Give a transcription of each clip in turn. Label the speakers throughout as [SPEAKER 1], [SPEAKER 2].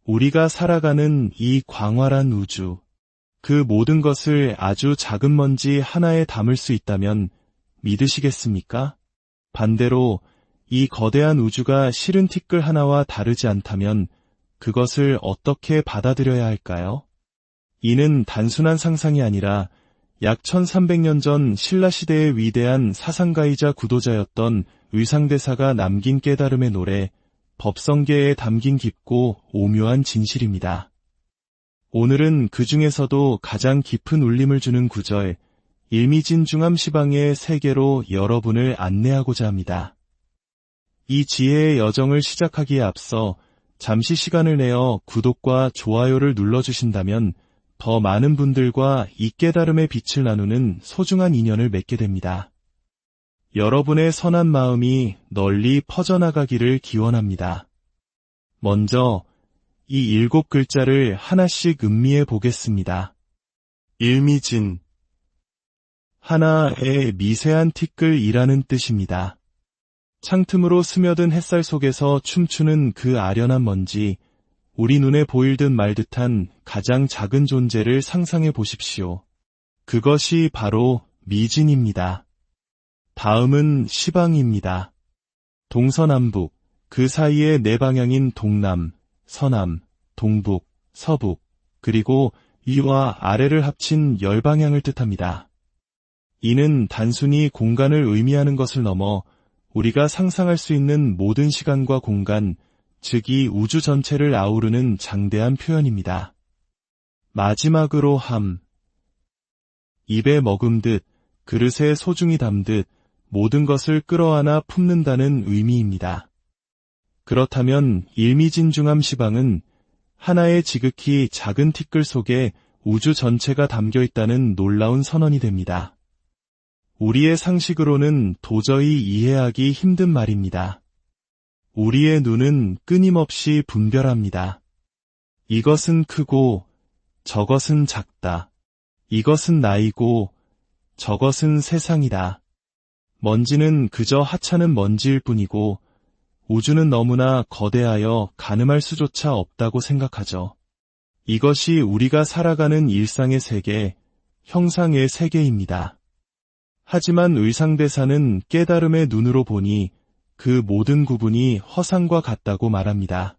[SPEAKER 1] 우리가 살아가는 이 광활한 우주, 그 모든 것을 아주 작은 먼지 하나에 담을 수 있다면 믿으시겠습니까? 반대로 이 거대한 우주가 실은 티끌 하나와 다르지 않다면 그것을 어떻게 받아들여야 할까요? 이는 단순한 상상이 아니라 약 1300년 전 신라시대의 위대한 사상가이자 구도자였던 의상대사가 남긴 깨달음의 노래, 법성계에 담긴 깊고 오묘한 진실입니다. 오늘은 그 중에서도 가장 깊은 울림을 주는 구절, 일미진중함시방의 세계로 여러분을 안내하고자 합니다. 이 지혜의 여정을 시작하기에 앞서 잠시 시간을 내어 구독과 좋아요를 눌러주신다면 더 많은 분들과 이 깨달음의 빛을 나누는 소중한 인연을 맺게 됩니다. 여러분의 선한 마음이 널리 퍼져나가기를 기원합니다. 먼저 이 7글자를 하나씩 음미해 보겠습니다. 일미진, 하나의 미세한 티끌이라는 뜻입니다. 창틈으로 스며든 햇살 속에서 춤추는 그 아련한 먼지, 우리 눈에 보일 듯 말 듯한 가장 작은 존재를 상상해 보십시오. 그것이 바로 미진입니다. 다음은 시방입니다. 동서남북, 그 사이의 네 방향인 동남, 서남, 동북, 서북, 그리고 위와 아래를 합친 10방향을 뜻합니다. 이는 단순히 공간을 의미하는 것을 넘어 우리가 상상할 수 있는 모든 시간과 공간, 즉 이 우주 전체를 아우르는 장대한 표현입니다. 마지막으로 함, 입에 머금듯, 그릇에 소중히 담듯 모든 것을 끌어안아 품는다는 의미입니다. 그렇다면 일미진중함시방은 하나의 지극히 작은 티끌 속에 우주 전체가 담겨 있다는 놀라운 선언이 됩니다. 우리의 상식으로는 도저히 이해하기 힘든 말입니다. 우리의 눈은 끊임없이 분별합니다. 이것은 크고 저것은 작다. 이것은 나이고 저것은 세상이다. 먼지는 그저 하찮은 먼지일 뿐이고 우주는 너무나 거대하여 가늠할 수조차 없다고 생각하죠. 이것이 우리가 살아가는 일상의 세계, 형상의 세계입니다. 하지만 의상대사는 깨달음의 눈으로 보니 그 모든 구분이 허상과 같다고 말합니다.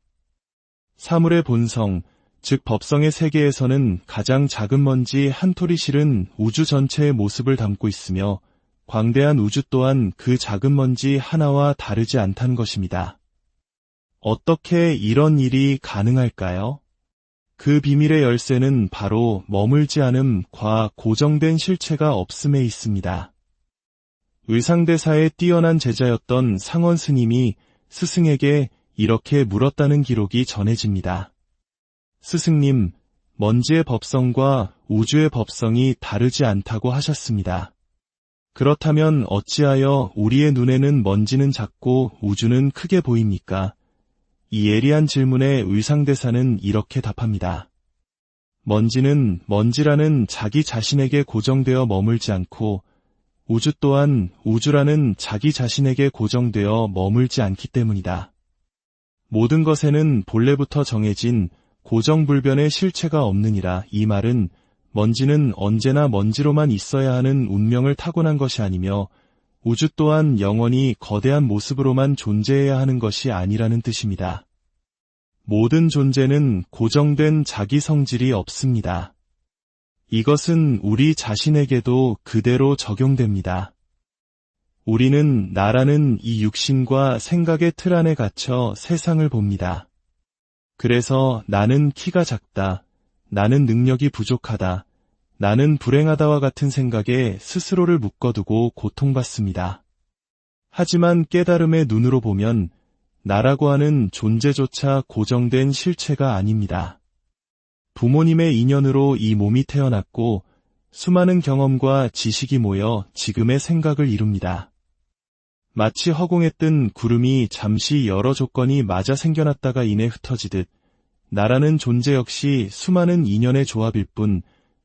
[SPEAKER 1] 사물의 본성, 즉 법성의 세계에서는 가장 작은 먼지 한 톨이 실은 우주 전체의 모습을 담고 있으며 광대한 우주 또한 그 작은 먼지 하나와 다르지 않다는 것입니다. 어떻게 이런 일이 가능할까요? 그 비밀의 열쇠는 바로 머물지 않음과 고정된 실체가 없음에 있습니다. 의상대사의 뛰어난 제자였던 상원 스님이 스승에게 이렇게 물었다는 기록이 전해집니다. 스승님, 먼지의 법성과 우주의 법성이 다르지 않다고 하셨습니다. 그렇다면 어찌하여 우리의 눈에는 먼지는 작고 우주는 크게 보입니까? 이 예리한 질문에 의상대사는 이렇게 답합니다. 먼지는 먼지라는 자기 자신에게 고정되어 머물지 않고 우주 또한 우주라는 자기 자신에게 고정되어 머물지 않기 때문이다. 모든 것에는 본래부터 정해진 고정불변의 실체가 없느니라. 이 말은 먼지는 언제나 먼지로만 있어야 하는 운명을 타고난 것이 아니며 우주 또한 영원히 거대한 모습으로만 존재해야 하는 것이 아니라는 뜻입니다. 모든 존재는 고정된 자기 성질이 없습니다. 이것은 우리 자신에게도 그대로 적용됩니다. 우리는 나라는 이 육신과 생각의 틀 안에 갇혀 세상을 봅니다. 그래서 나는 키가 작다, 나는 능력이 부족하다, 나는 불행하다와 같은 생각에 스스로를 묶어두고 고통받습니다. 하지만 깨달음의 눈으로 보면 나라고 하는 존재조차 고정된 실체가 아닙니다. 부모님의 인연으로 이 몸이 태어났고 수많은 경험과 지식이 모여 지금의 생각을 이룹니다. 마치 허공에 뜬 구름이 잠시 여러 조건이 맞아 생겨났다가 이내 흩어지듯 나라는 존재 역시 수많은 인연의 조합일 뿐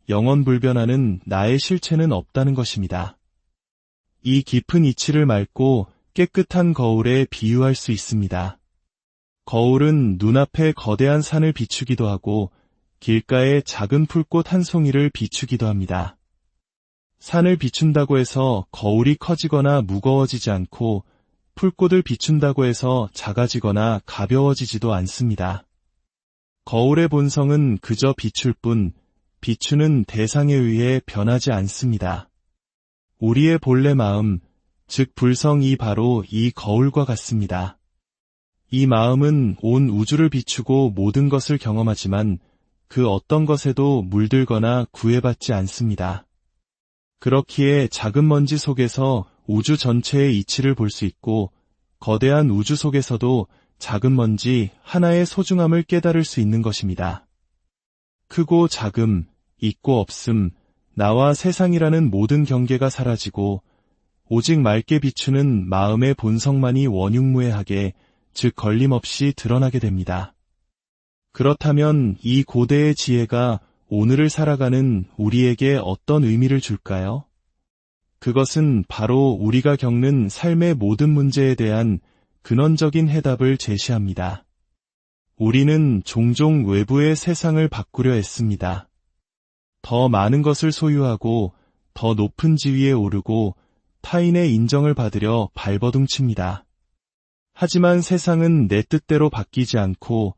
[SPEAKER 1] 영원불변하는 나의 실체는 없다는 것입니다. 이 깊은 이치를 맑고 깨끗한 거울에 비유할 수 있습니다. 거울은 눈앞에 거대한 산을 비추기도 하고 길가에 작은 풀꽃 한 송이를 비추기도 합니다. 산을 비춘다고 해서 거울이 커지거나 무거워지지 않고 풀꽃을 비춘다고 해서 작아지거나 가벼워지지도 않습니다. 거울의 본성은 그저 비출 뿐 비추는 대상에 의해 변하지 않습니다. 우리의 본래 마음, 즉 불성이 바로 이 거울과 같습니다. 이 마음은 온 우주를 비추고 모든 것을 경험하지만 그 어떤 것에도 물들거나 구애받지 않습니다. 그렇기에 작은 먼지 속에서 우주 전체의 이치를 볼 수 있고 거대한 우주 속에서도 작은 먼지 하나의 소중함을 깨달을 수 있는 것입니다. 크고 작음, 있고 없음, 나와 세상이라는 모든 경계가 사라지고 오직 맑게 비추는 마음의 본성만이 원흉무해하게, 즉 걸림없이 드러나게 됩니다. 그렇다면 이 고대의 지혜가 오늘을 살아가는 우리에게 어떤 의미를 줄까요? 그것은 바로 우리가 겪는 삶의 모든 문제에 대한 근원적인 해답을 제시합니다. 우리는 종종 외부의 세상을 바꾸려 애씁니다. 더 많은 것을 소유하고 더 높은 지위에 오르고 타인의 인정을 받으려 발버둥칩니다. 하지만 세상은 내 뜻대로 바뀌지 않고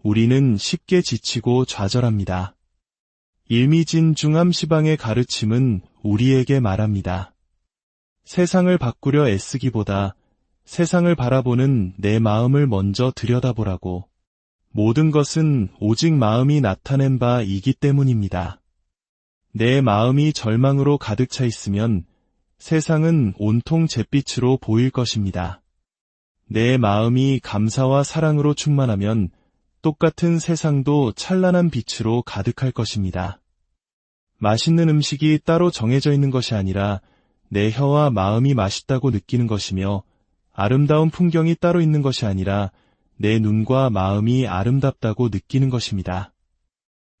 [SPEAKER 1] 우리는 쉽게 지치고 좌절합니다. 일미진중함시방의 가르침은 우리에게 말합니다. 세상을 바꾸려 애쓰기보다 세상을 바라보는 내 마음을 먼저 들여다보라고. 모든 것은 오직 마음이 나타낸 바이기 때문입니다. 내 마음이 절망으로 가득 차 있으면 세상은 온통 잿빛으로 보일 것입니다. 내 마음이 감사와 사랑으로 충만하면 똑같은 세상도 찬란한 빛으로 가득할 것입니다. 맛있는 음식이 따로 정해져 있는 것이 아니라 내 혀와 마음이 맛있다고 느끼는 것이며 아름다운 풍경이 따로 있는 것이 아니라 내 눈과 마음이 아름답다고 느끼는 것입니다.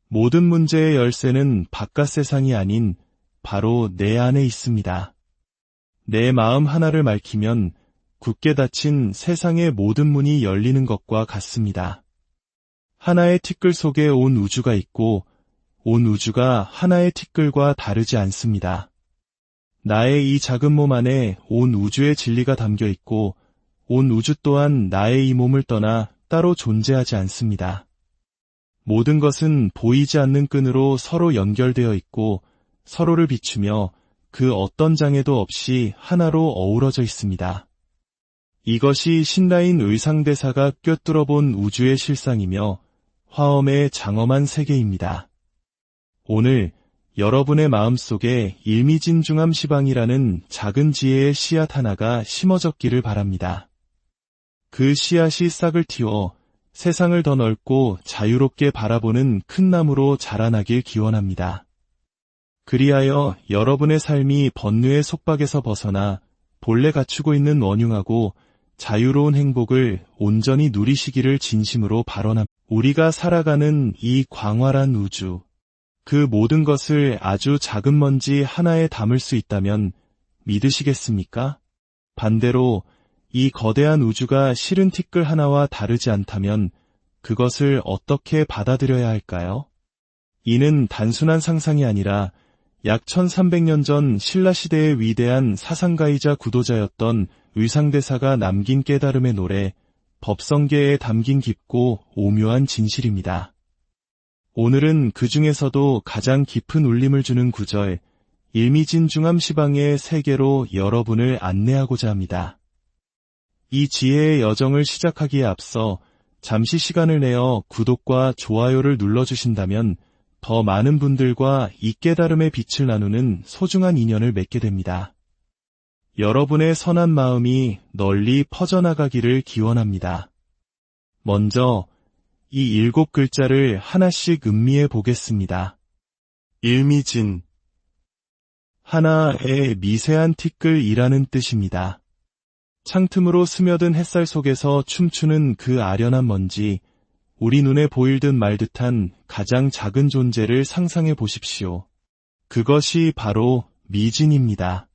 [SPEAKER 1] 모든 문제의 열쇠는 바깥 세상이 아닌 바로 내 안에 있습니다. 내 마음 하나를 맑히면 굳게 닫힌 세상의 모든 문이 열리는 것과 같습니다. 하나의 티끌 속에 온 우주가 있고 온 우주가 하나의 티끌과 다르지 않습니다. 나의 이 작은 몸 안에 온 우주의 진리가 담겨 있고 온 우주 또한 나의 이 몸을 떠나 따로 존재하지 않습니다. 모든 것은 보이지 않는 끈으로 서로 연결되어 있고 서로를 비추며 그 어떤 장애도 없이 하나로 어우러져 있습니다. 이것이 신라인 의상대사가 꿰뚫어 본 우주의 실상이며 화엄의 장엄한 세계입니다. 오늘 여러분의 마음속에 일미진중함시방이라는 작은 지혜의 씨앗 하나가 심어졌기를 바랍니다. 그 씨앗이 싹을 틔워 세상을 더 넓고 자유롭게 바라보는 큰 나무로 자라나길 기원합니다. 그리하여 여러분의 삶이 번뇌의 속박에서 벗어나 본래 갖추고 있는 원흉하고 자유로운 행복을 온전히 누리시기를 진심으로 발언합니다. 우리가 살아가는 이 광활한 우주, 그 모든 것을 아주 작은 먼지 하나에 담을 수 있다면 믿으시겠습니까? 반대로 이 거대한 우주가 실은 티끌 하나와 다르지 않다면 그것을 어떻게 받아들여야 할까요? 이는 단순한 상상이 아니라 약 1300년 전 신라시대의 위대한 사상가이자 구도자였던 의상대사가 남긴 깨달음의 노래, 법성계에 담긴 깊고 오묘한 진실입니다. 오늘은 그 중에서도 가장 깊은 울림을 주는 구절, 일미진중함시방의 세계로 여러분을 안내하고자 합니다. 이 지혜의 여정을 시작하기에 앞서 잠시 시간을 내어 구독과 좋아요를 눌러주신다면 더 많은 분들과 이 깨달음의 빛을 나누는 소중한 인연을 맺게 됩니다. 여러분의 선한 마음이 널리 퍼져나가기를 기원합니다. 먼저 이 7글자를 하나씩 음미해 보겠습니다. 일미진, 하나의 미세한 티끌이라는 뜻입니다. 창틈으로 스며든 햇살 속에서 춤추는 그 아련한 먼지, 우리 눈에 보일 듯 말 듯한 가장 작은 존재를 상상해 보십시오. 그것이 바로 미진입니다.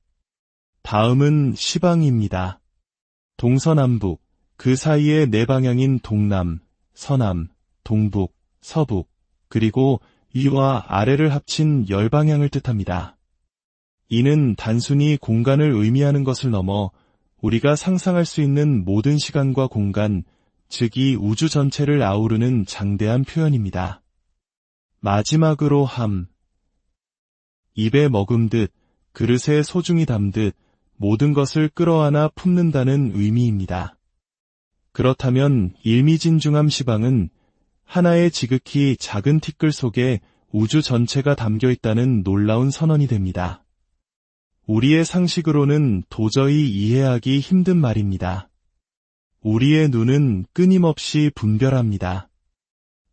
[SPEAKER 1] 다음은 시방입니다. 동서남북, 그 사이에 네 방향인 동남, 서남, 동북, 서북, 그리고 위와 아래를 합친 10방향을 뜻합니다. 이는 단순히 공간을 의미하는 것을 넘어 우리가 상상할 수 있는 모든 시간과 공간, 즉 이 우주 전체를 아우르는 장대한 표현입니다. 마지막으로 함. 입에 머금듯, 그릇에 소중히 담듯 모든 것을 끌어안아 품는다는 의미입니다. 그렇다면 일미진중함 시방은 하나의 지극히 작은 티끌 속에 우주 전체가 담겨 있다는 놀라운 선언이 됩니다. 우리의 상식으로는 도저히 이해하기 힘든 말입니다. 우리의 눈은 끊임없이 분별합니다.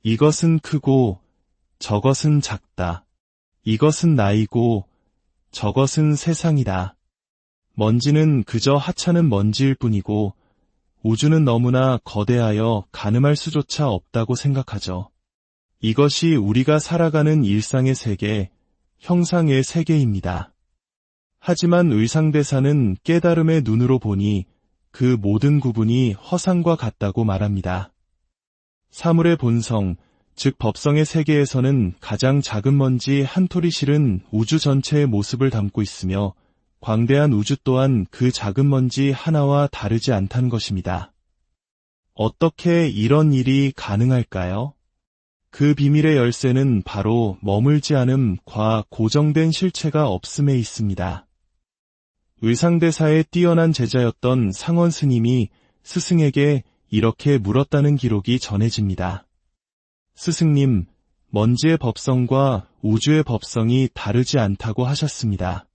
[SPEAKER 1] 이것은 크고 저것은 작다. 이것은 나이고 저것은 세상이다. 먼지는 그저 하찮은 먼지일 뿐이고 우주는 너무나 거대하여 가늠할 수조차 없다고 생각하죠. 이것이 우리가 살아가는 일상의 세계, 형상의 세계입니다. 하지만 의상대사는 깨달음의 눈으로 보니 그 모든 구분이 허상과 같다고 말합니다. 사물의 본성, 즉 법성의 세계에서는 가장 작은 먼지 한 토리 실은 우주 전체의 모습을 담고 있으며 광대한 우주 또한 그 작은 먼지 하나와 다르지 않다는 것입니다. 어떻게 이런 일이 가능할까요? 그 비밀의 열쇠는 바로 머물지 않음과 고정된 실체가 없음에 있습니다. 의상대사의 뛰어난 제자였던 상원 스님이 스승에게 이렇게 물었다는 기록이 전해집니다. 스승님, 먼지의 법성과 우주의 법성이 다르지 않다고 하셨습니다.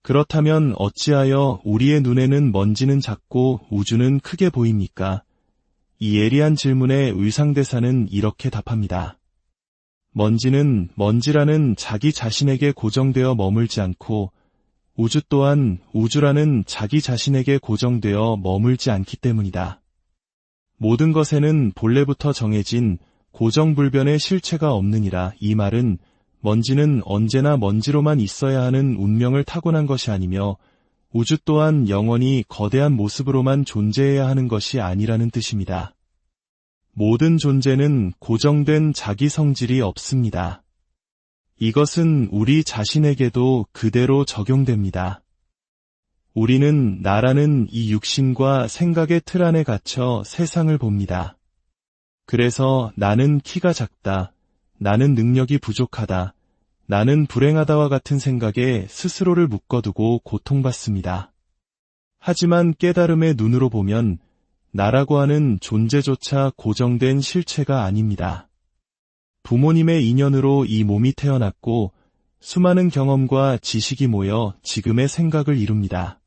[SPEAKER 1] 그렇다면 어찌하여 우리의 눈에는 먼지는 작고 우주는 크게 보입니까? 이 예리한 질문에 의상대사는 이렇게 답합니다. 먼지는 먼지라는 자기 자신에게 고정되어 머물지 않고 우주 또한 우주라는 자기 자신에게 고정되어 머물지 않기 때문이다. 모든 것에는 본래부터 정해진 고정불변의 실체가 없느니라. 이 말은 먼지는 언제나 먼지로만 있어야 하는 운명을 타고난 것이 아니며 우주 또한 영원히 거대한 모습으로만 존재해야 하는 것이 아니라는 뜻입니다. 모든 존재는 고정된 자기 성질이 없습니다. 이것은 우리 자신에게도 그대로 적용됩니다. 우리는 나라는 이 육신과 생각의 틀 안에 갇혀 세상을 봅니다. 그래서 나는 키가 작다, 나는 능력이 부족하다, 나는 불행하다와 같은 생각에 스스로를 묶어두고 고통받습니다. 하지만 깨달음의 눈으로 보면 나라고 하는 존재조차 고정된 실체가 아닙니다. 부모님의 인연으로 이 몸이 태어났고 수많은 경험과 지식이 모여 지금의 생각을 이룹니다.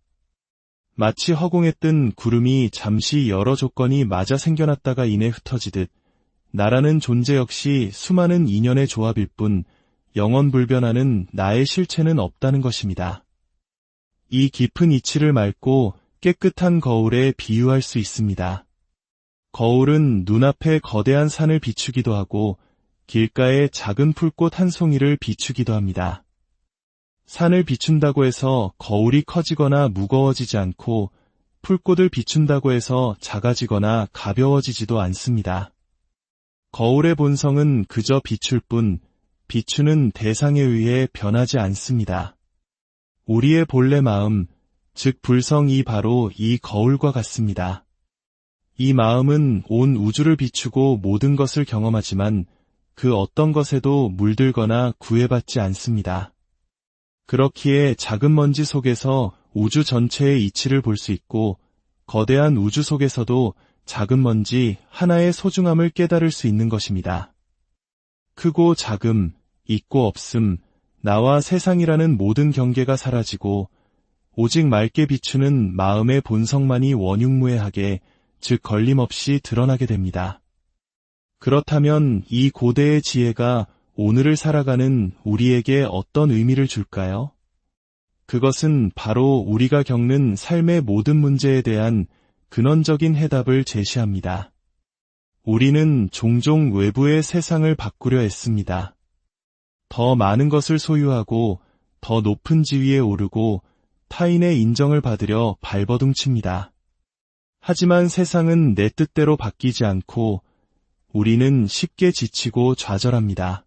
[SPEAKER 1] 마치 허공에 뜬 구름이 잠시 여러 조건이 맞아 생겨났다가 이내 흩어지듯 나라는 존재 역시 수많은 인연의 조합일 뿐 영원불변하는 나의 실체는 없다는 것입니다. 이 깊은 이치를 맑고 깨끗한 거울에 비유할 수 있습니다. 거울은 눈앞에 거대한 산을 비추기도 하고 길가에 작은 풀꽃 한 송이를 비추기도 합니다. 산을 비춘다고 해서 거울이 커지거나 무거워지지 않고 풀꽃을 비춘다고 해서 작아지거나 가벼워지지도 않습니다. 거울의 본성은 그저 비출 뿐 비추는 대상에 의해 변하지 않습니다. 우리의 본래 마음, 즉 불성이 바로 이 거울과 같습니다. 이 마음은 온 우주를 비추고 모든 것을 경험하지만 그 어떤 것에도 물들거나 구애받지 않습니다. 그렇기에 작은 먼지 속에서 우주 전체의 이치를 볼 수 있고 거대한 우주 속에서도 작은 먼지 하나의 소중함을 깨달을 수 있는 것입니다. 크고 작음, 있고 없음, 나와 세상이라는 모든 경계가 사라지고 오직 맑게 비추는 마음의 본성만이 원흉무해하게, 즉 걸림없이 드러나게 됩니다. 그렇다면 이 고대의 지혜가 오늘을 살아가는 우리에게 어떤 의미를 줄까요? 그것은 바로 우리가 겪는 삶의 모든 문제에 대한 근원적인 해답을 제시합니다. 우리는 종종 외부의 세상을 바꾸려 애씁니다. 더 많은 것을 소유하고 더 높은 지위에 오르고 타인의 인정을 받으려 발버둥칩니다. 하지만 세상은 내 뜻대로 바뀌지 않고 우리는 쉽게 지치고 좌절합니다.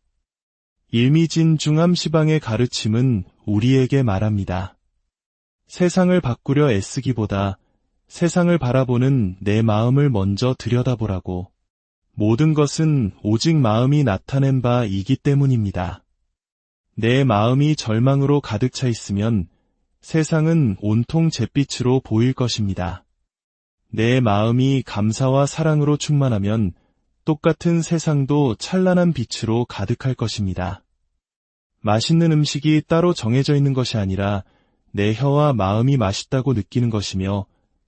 [SPEAKER 1] 일미진중함시방의 가르침은 우리에게 말합니다. 세상을 바꾸려 애쓰기보다 세상을 바라보는 내 마음을 먼저 들여다보라고. 모든 것은 오직 마음이 나타낸 바이기 때문입니다. 내 마음이 절망으로 가득 차 있으면 세상은 온통 잿빛으로 보일 것입니다. 내 마음이 감사와 사랑으로 충만하면 똑같은 세상도 찬란한 빛으로 가득할 것입니다. 맛있는 음식이 따로 정해져 있는 것이 아니라 내 혀와 마음이 맛있다고 느끼는 것이며,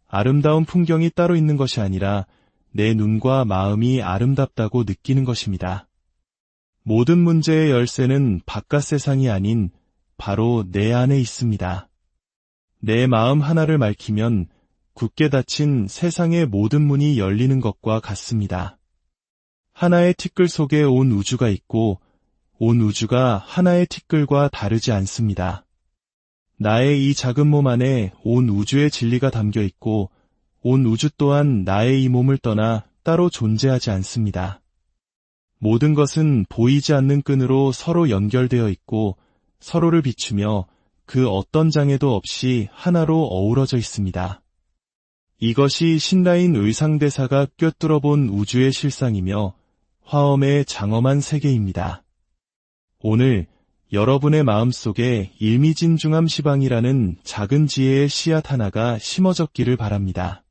[SPEAKER 1] 아름다운 풍경이 따로 있는 것이 아니라 내 눈과 마음이 아름답다고 느끼는 것입니다. 모든 문제의 열쇠는 바깥 세상이 아닌 바로 내 안에 있습니다. 내 마음 하나를 맑히면 굳게 닫힌 세상의 모든 문이 열리는 것과 같습니다. 하나의 티끌 속에 온 우주가 있고 온 우주가 하나의 티끌과 다르지 않습니다. 나의 이 작은 몸 안에 온 우주의 진리가 담겨 있고 온 우주 또한 나의 이 몸을 떠나 따로 존재하지 않습니다. 모든 것은 보이지 않는 끈으로 서로 연결되어 있고 서로를 비추며 그 어떤 장애도 없이 하나로 어우러져 있습니다. 이것이 신라인 의상대사가 꿰뚫어 본 우주의 실상이며 화엄의 장엄한 세계입니다. 오늘 여러분의 마음속에 일미진중함시방이라는 작은 지혜의 씨앗 하나가 심어졌기를 바랍니다.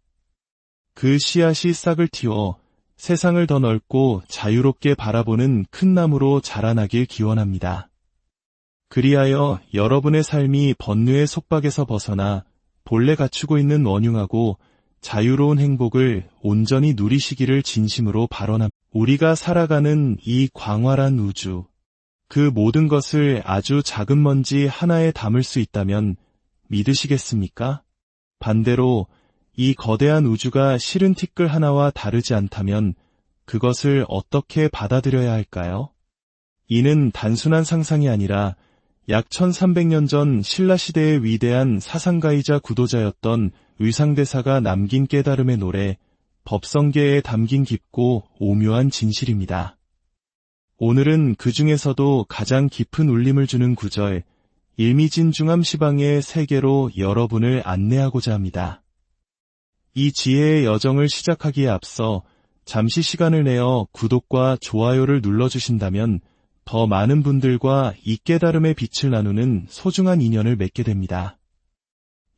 [SPEAKER 1] 그 씨앗이 싹을 틔워 세상을 더 넓고 자유롭게 바라보는 큰 나무로 자라나길 기원합니다. 그리하여 여러분의 삶이 번뇌의 속박에서 벗어나 본래 갖추고 있는 원흉하고 자유로운 행복을 온전히 누리시기를 진심으로 발언합니다. 우리가 살아가는 이 광활한 우주, 그 모든 것을 아주 작은 먼지 하나에 담을 수 있다면 믿으시겠습니까? 반대로 이 거대한 우주가 실은 티끌 하나와 다르지 않다면 그것을 어떻게 받아들여야 할까요? 이는 단순한 상상이 아니라 약 1300년 전 신라시대의 위대한 사상가이자 구도자였던 의상대사가 남긴 깨달음의 노래, 법성계에 담긴 깊고 오묘한 진실입니다. 오늘은 그 중에서도 가장 깊은 울림을 주는 구절, 일미진중함시방의 세계로 여러분을 안내하고자 합니다. 이 지혜의 여정을 시작하기에 앞서 잠시 시간을 내어 구독과 좋아요를 눌러주신다면 더 많은 분들과 이 깨달음의 빛을 나누는 소중한 인연을 맺게 됩니다.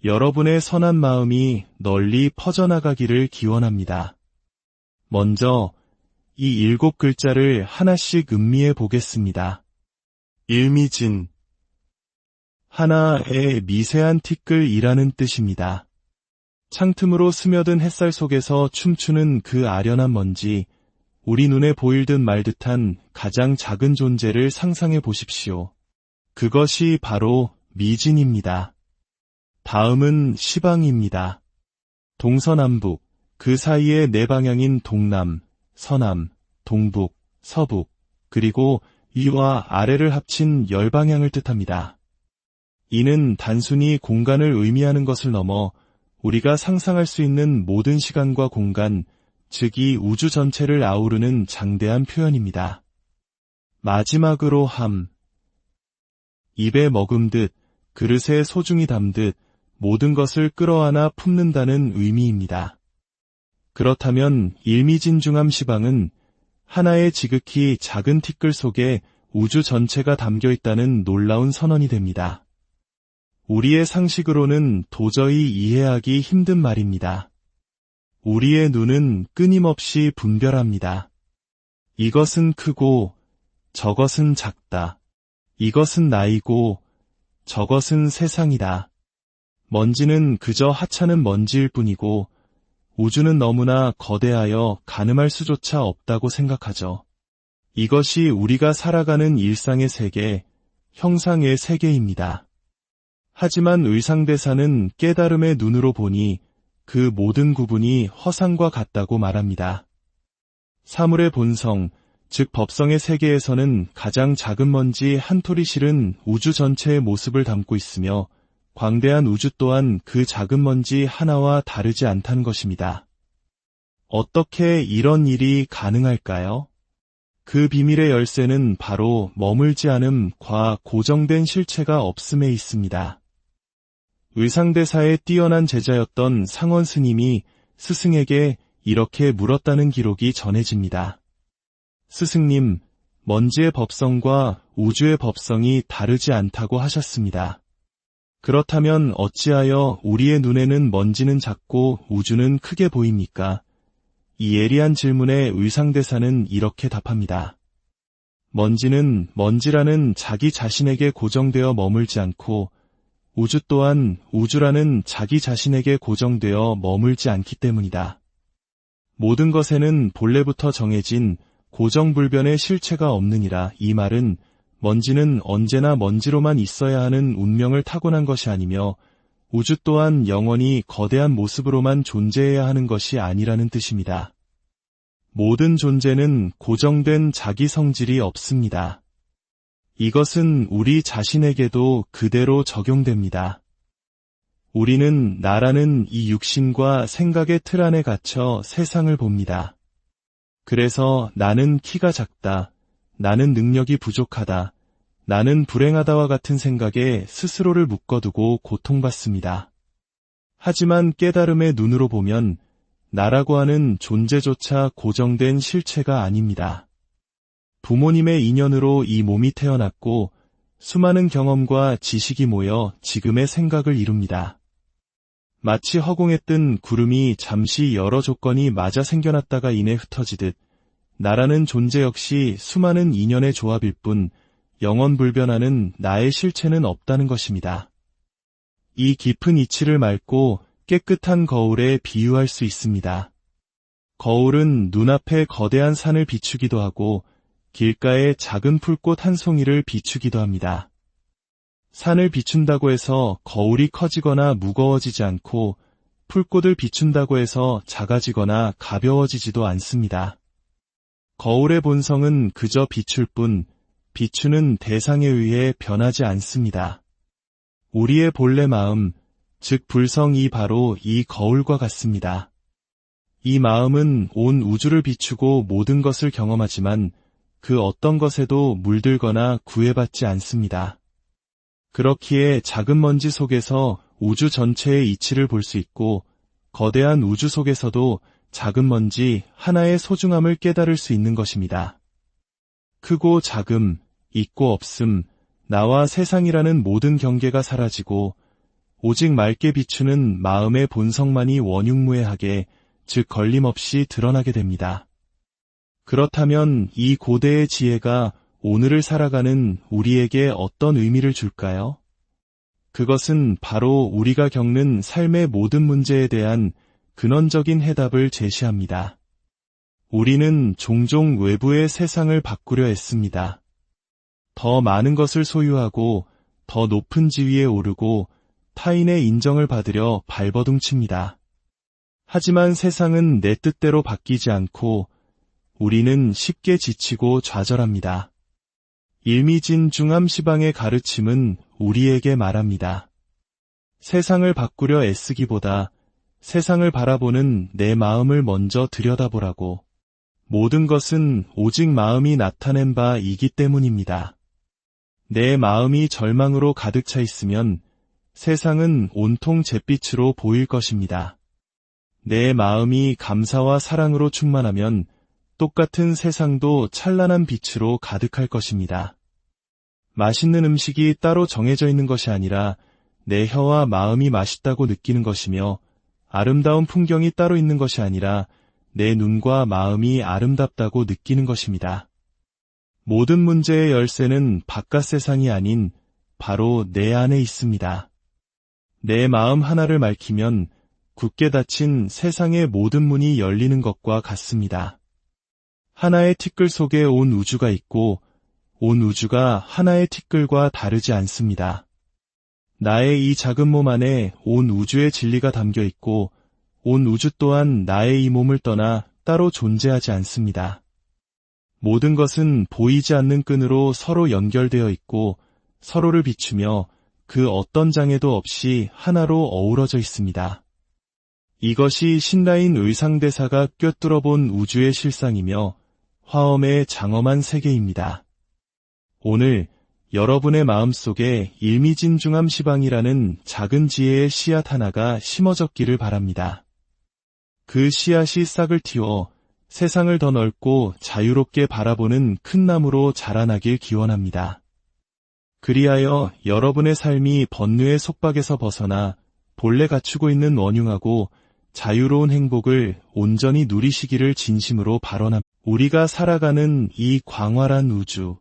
[SPEAKER 1] 여러분의 선한 마음이 널리 퍼져나가기를 기원합니다. 먼저 이 7글자를 하나씩 음미해 보겠습니다. 일미진, 하나의 미세한 티끌이라는 뜻입니다. 창틈으로 스며든 햇살 속에서 춤추는 그 아련한 먼지, 우리 눈에 보일 듯 말 듯한 가장 작은 존재를 상상해 보십시오. 그것이 바로 미진입니다. 다음은 시방입니다. 동서남북, 그 사이에 네 방향인 동남, 서남, 동북, 서북, 그리고 위와 아래를 합친 10방향을 뜻합니다. 이는 단순히 공간을 의미하는 것을 넘어 우리가 상상할 수 있는 모든 시간과 공간, 즉 이 우주 전체를 아우르는 장대한 표현입니다. 마지막으로 함, 입에 머금듯, 그릇에 소중히 담듯 모든 것을 끌어안아 품는다는 의미입니다. 그렇다면 일미진중함시방은 하나의 지극히 작은 티끌 속에 우주 전체가 담겨 있다는 놀라운 선언이 됩니다. 우리의 상식으로는 도저히 이해하기 힘든 말입니다. 우리의 눈은 끊임없이 분별합니다. 이것은 크고 저것은 작다. 이것은 나이고 저것은 세상이다. 먼지는 그저 하찮은 먼지일 뿐이고 우주는 너무나 거대하여 가늠할 수조차 없다고 생각하죠. 이것이 우리가 살아가는 일상의 세계, 형상의 세계입니다. 하지만 의상대사는 깨달음의 눈으로 보니 그 모든 구분이 허상과 같다고 말합니다. 사물의 본성, 즉 법성의 세계에서는 가장 작은 먼지 한 톨이 실은 우주 전체의 모습을 담고 있으며 광대한 우주 또한 그 작은 먼지 하나와 다르지 않다는 것입니다. 어떻게 이런 일이 가능할까요? 그 비밀의 열쇠는 바로 머물지 않음과 고정된 실체가 없음에 있습니다. 의상대사의 뛰어난 제자였던 상원 스님이 스승에게 이렇게 물었다는 기록이 전해집니다. 스승님, 먼지의 법성과 우주의 법성이 다르지 않다고 하셨습니다. 그렇다면 어찌하여 우리의 눈에는 먼지는 작고 우주는 크게 보입니까? 이 예리한 질문에 의상대사는 이렇게 답합니다. 먼지는 먼지라는 자기 자신에게 고정되어 머물지 않고 우주 또한 우주라는 자기 자신에게 고정되어 머물지 않기 때문이다. 모든 것에는 본래부터 정해진 고정불변의 실체가 없느니라. 이 말은 먼지는 언제나 먼지로만 있어야 하는 운명을 타고난 것이 아니며 우주 또한 영원히 거대한 모습으로만 존재해야 하는 것이 아니라는 뜻입니다. 모든 존재는 고정된 자기 성질이 없습니다. 이것은 우리 자신에게도 그대로 적용됩니다. 우리는 나라는 이 육신과 생각의 틀 안에 갇혀 세상을 봅니다. 그래서 나는 키가 작다, 나는 능력이 부족하다, 나는 불행하다와 같은 생각에 스스로를 묶어두고 고통받습니다. 하지만 깨달음의 눈으로 보면 나라고 하는 존재조차 고정된 실체가 아닙니다. 부모님의 인연으로 이 몸이 태어났고 수많은 경험과 지식이 모여 지금의 생각을 이룹니다. 마치 허공에 뜬 구름이 잠시 여러 조건이 맞아 생겨났다가 이내 흩어지듯 나라는 존재 역시 수많은 인연의 조합일 뿐 영원불변하는 나의 실체는 없다는 것입니다. 이 깊은 이치를 맑고 깨끗한 거울에 비유할 수 있습니다. 거울은 눈앞에 거대한 산을 비추기도 하고 길가에 작은 풀꽃 한 송이를 비추기도 합니다. 산을 비춘다고 해서 거울이 커지거나 무거워지지 않고 풀꽃을 비춘다고 해서 작아지거나 가벼워지지도 않습니다. 거울의 본성은 그저 비출 뿐 비추는 대상에 의해 변하지 않습니다. 우리의 본래 마음, 즉 불성이 바로 이 거울과 같습니다. 이 마음은 온 우주를 비추고 모든 것을 경험하지만 그 어떤 것에도 물들거나 구애받지 않습니다. 그렇기에 작은 먼지 속에서 우주 전체의 이치를 볼 수 있고 거대한 우주 속에서도 작은 먼지 하나의 소중함을 깨달을 수 있는 것입니다. 크고 작음, 있고 없음, 나와 세상이라는 모든 경계가 사라지고 오직 맑게 비추는 마음의 본성만이 원흉무해하게, 즉 걸림없이 드러나게 됩니다. 그렇다면 이 고대의 지혜가 오늘을 살아가는 우리에게 어떤 의미를 줄까요? 그것은 바로 우리가 겪는 삶의 모든 문제에 대한 근원적인 해답을 제시합니다. 우리는 종종 외부의 세상을 바꾸려 애씁니다. 더 많은 것을 소유하고 더 높은 지위에 오르고 타인의 인정을 받으려 발버둥칩니다. 하지만 세상은 내 뜻대로 바뀌지 않고 우리는 쉽게 지치고 좌절합니다. 일미진중함시방의 가르침은 우리에게 말합니다. 세상을 바꾸려 애쓰기보다 세상을 바라보는 내 마음을 먼저 들여다보라고. 모든 것은 오직 마음이 나타낸 바이기 때문입니다. 내 마음이 절망으로 가득 차 있으면 세상은 온통 잿빛으로 보일 것입니다. 내 마음이 감사와 사랑으로 충만하면 똑같은 세상도 찬란한 빛으로 가득할 것입니다. 맛있는 음식이 따로 정해져 있는 것이 아니라 내 혀와 마음이 맛있다고 느끼는 것이며 아름다운 풍경이 따로 있는 것이 아니라 내 눈과 마음이 아름답다고 느끼는 것입니다. 모든 문제의 열쇠는 바깥 세상이 아닌 바로 내 안에 있습니다. 내 마음 하나를 맑히면 굳게 닫힌 세상의 모든 문이 열리는 것과 같습니다. 하나의 티끌 속에 온 우주가 있고 온 우주가 하나의 티끌과 다르지 않습니다. 나의 이 작은 몸 안에 온 우주의 진리가 담겨 있고 온 우주 또한 나의 이 몸을 떠나 따로 존재하지 않습니다. 모든 것은 보이지 않는 끈으로 서로 연결되어 있고 서로를 비추며 그 어떤 장애도 없이 하나로 어우러져 있습니다. 이것이 신라인 의상대사가 꿰뚫어본 우주의 실상이며 화엄의 장엄한 세계입니다. 오늘 여러분의 마음속에 일미진중함 시방이라는 작은 지혜의 씨앗 하나가 심어졌기를 바랍니다. 그 씨앗이 싹을 틔워 세상을 더 넓고 자유롭게 바라보는 큰 나무로 자라나길 기원합니다. 그리하여 여러분의 삶이 번뇌의 속박에서 벗어나 본래 갖추고 있는 원흉하고 자유로운 행복을 온전히 누리시기를 진심으로 발언합니다. 우리가 살아가는 이 광활한 우주,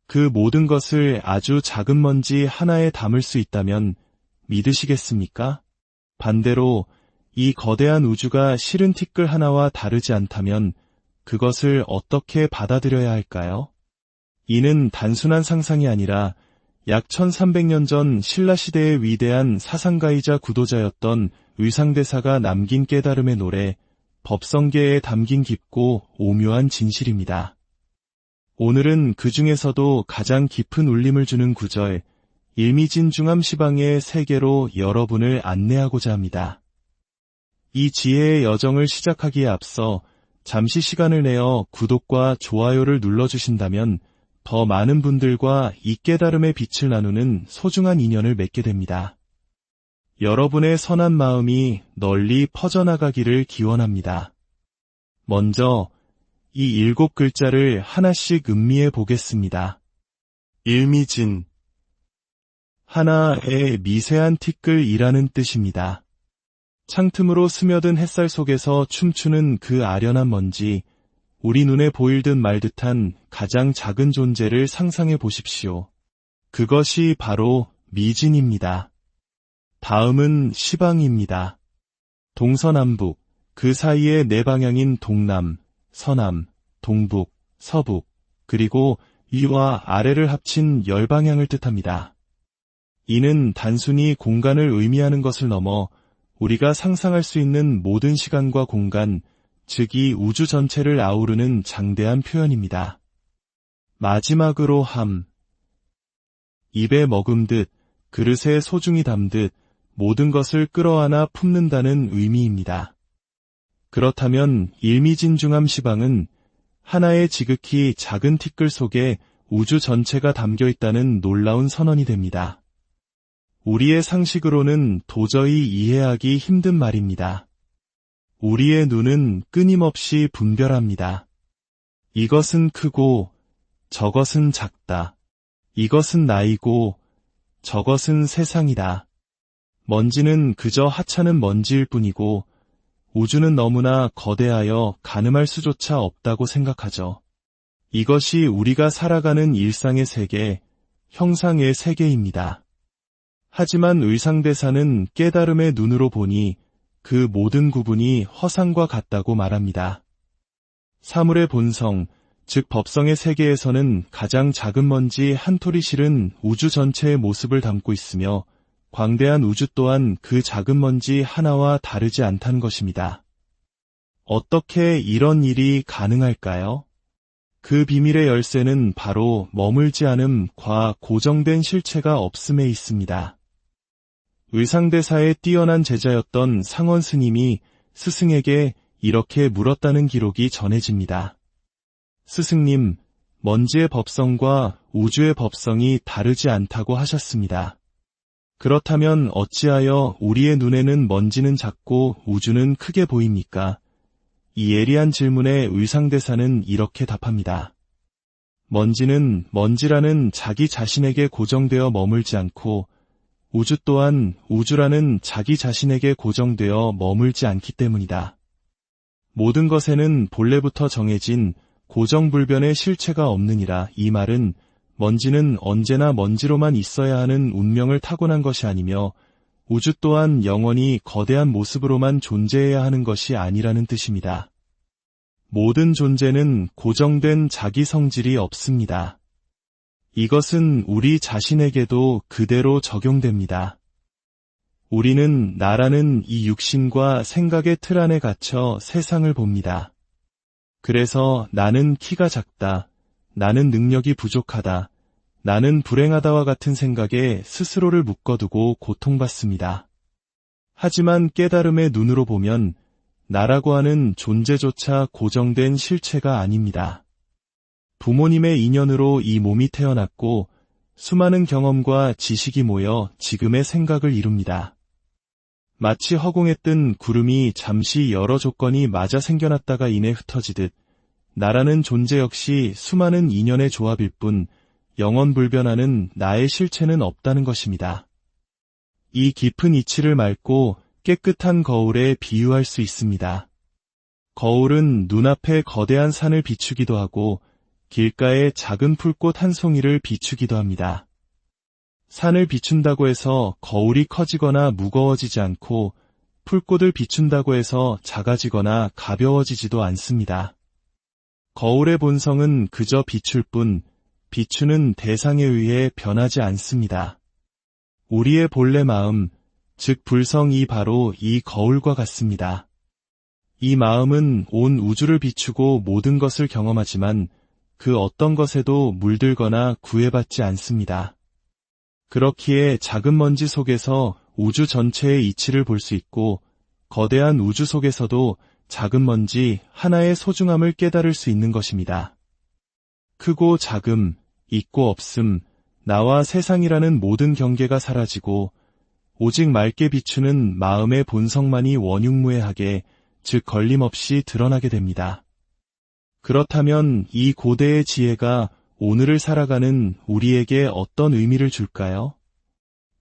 [SPEAKER 1] 그 모든 것을 아주 작은 먼지 하나에 담을 수 있다면 믿으시겠습니까? 반대로 이 거대한 우주가 실은 티끌 하나와 다르지 않다면 그것을 어떻게 받아들여야 할까요? 이는 단순한 상상이 아니라 약 1300년 전 신라시대의 위대한 사상가이자 구도자였던 의상대사가 남긴 깨달음의 노래, 법성계에 담긴 깊고 오묘한 진실입니다. 오늘은 그 중에서도 가장 깊은 울림을 주는 구절, 일미진중함 시방의 세계로 여러분을 안내하고자 합니다. 이 지혜의 여정을 시작하기에 앞서 잠시 시간을 내어 구독과 좋아요를 눌러주신다면 더 많은 분들과 이 깨달음의 빛을 나누는 소중한 인연을 맺게 됩니다. 여러분의 선한 마음이 널리 퍼져나가기를 기원합니다. 먼저 이 7글자를 하나씩 음미해 보겠습니다. 일미진, 하나의 미세한 티끌이라는 뜻입니다. 창틈으로 스며든 햇살 속에서 춤추는 그 아련한 먼지, 우리 눈에 보일 듯 말 듯한 가장 작은 존재를 상상해 보십시오. 그것이 바로 미진입니다. 다음은 시방입니다. 동서남북, 그 사이의 네 방향인 동남, 서남, 동북, 서북, 그리고 위와 아래를 합친 10방향을 뜻합니다. 이는 단순히 공간을 의미하는 것을 넘어 우리가 상상할 수 있는 모든 시간과 공간, 즉 이 우주 전체를 아우르는 장대한 표현입니다. 마지막으로 함, 입에 머금듯, 그릇에 소중히 담듯 모든 것을 끌어안아 품는다는 의미입니다. 그렇다면 일미진중함 시방은 하나의 지극히 작은 티끌 속에 우주 전체가 담겨 있다는 놀라운 선언이 됩니다. 우리의 상식으로는 도저히 이해하기 힘든 말입니다. 우리의 눈은 끊임없이 분별합니다. 이것은 크고 저것은 작다. 이것은 나이고 저것은 세상이다. 먼지는 그저 하찮은 먼지일 뿐이고 우주는 너무나 거대하여 가늠할 수조차 없다고 생각하죠. 이것이 우리가 살아가는 일상의 세계, 형상의 세계입니다. 하지만 의상대사는 깨달음의 눈으로 보니 그 모든 구분이 허상과 같다고 말합니다. 사물의 본성, 즉 법성의 세계에서는 가장 작은 먼지 한 톨이 실은 우주 전체의 모습을 담고 있으며 광대한 우주 또한 그 작은 먼지 하나와 다르지 않다는 것입니다. 어떻게 이런 일이 가능할까요? 그 비밀의 열쇠는 바로 머물지 않음과 고정된 실체가 없음에 있습니다. 의상대사의 뛰어난 제자였던 상원 스님이 스승에게 이렇게 물었다는 기록이 전해집니다. 스승님, 먼지의 법성과 우주의 법성이 다르지 않다고 하셨습니다. 그렇다면 어찌하여 우리의 눈에는 먼지는 작고 우주는 크게 보입니까? 이 예리한 질문에 의상대사는 이렇게 답합니다. 먼지는 먼지라는 자기 자신에게 고정되어 머물지 않고 우주 또한 우주라는 자기 자신에게 고정되어 머물지 않기 때문이다. 모든 것에는 본래부터 정해진 고정불변의 실체가 없느니라. 이 말은 먼지는 언제나 먼지로만 있어야 하는 운명을 타고난 것이 아니며 우주 또한 영원히 거대한 모습으로만 존재해야 하는 것이 아니라는 뜻입니다. 모든 존재는 고정된 자기 성질이 없습니다. 이것은 우리 자신에게도 그대로 적용됩니다. 우리는 나라는 이 육신과 생각의 틀 안에 갇혀 세상을 봅니다. 그래서 나는 키가 작다, 나는 능력이 부족하다, 나는 불행하다와 같은 생각에 스스로를 묶어두고 고통받습니다. 하지만 깨달음의 눈으로 보면 나라고 하는 존재조차 고정된 실체가 아닙니다. 부모님의 인연으로 이 몸이 태어났고 수많은 경험과 지식이 모여 지금의 생각을 이룹니다. 마치 허공에 뜬 구름이 잠시 여러 조건이 맞아 생겨났다가 이내 흩어지듯 나라는 존재 역시 수많은 인연의 조합일 뿐 영원불변하는 나의 실체는 없다는 것입니다. 이 깊은 이치를 맑고 깨끗한 거울에 비유할 수 있습니다. 거울은 눈앞에 거대한 산을 비추기도 하고 길가에 작은 풀꽃 한 송이를 비추기도 합니다. 산을 비춘다고 해서 거울이 커지거나 무거워지지 않고 풀꽃을 비춘다고 해서 작아지거나 가벼워지지도 않습니다. 거울의 본성은 그저 비출 뿐 비추는 대상에 의해 변하지 않습니다. 우리의 본래 마음, 즉 불성이 바로 이 거울과 같습니다. 이 마음은 온 우주를 비추고 모든 것을 경험하지만 그 어떤 것에도 물들거나 구애받지 않습니다. 그렇기에 작은 먼지 속에서 우주 전체의 이치를 볼 수 있고 거대한 우주 속에서도 작은 먼지 하나의 소중함을 깨달을 수 있는 것입니다. 크고 작음, 있고 없음, 나와 세상이라는 모든 경계가 사라지고 오직 맑게 비추는 마음의 본성만이 원흉무해하게, 즉 걸림없이 드러나게 됩니다. 그렇다면 이 고대의 지혜가 오늘을 살아가는 우리에게 어떤 의미를 줄까요?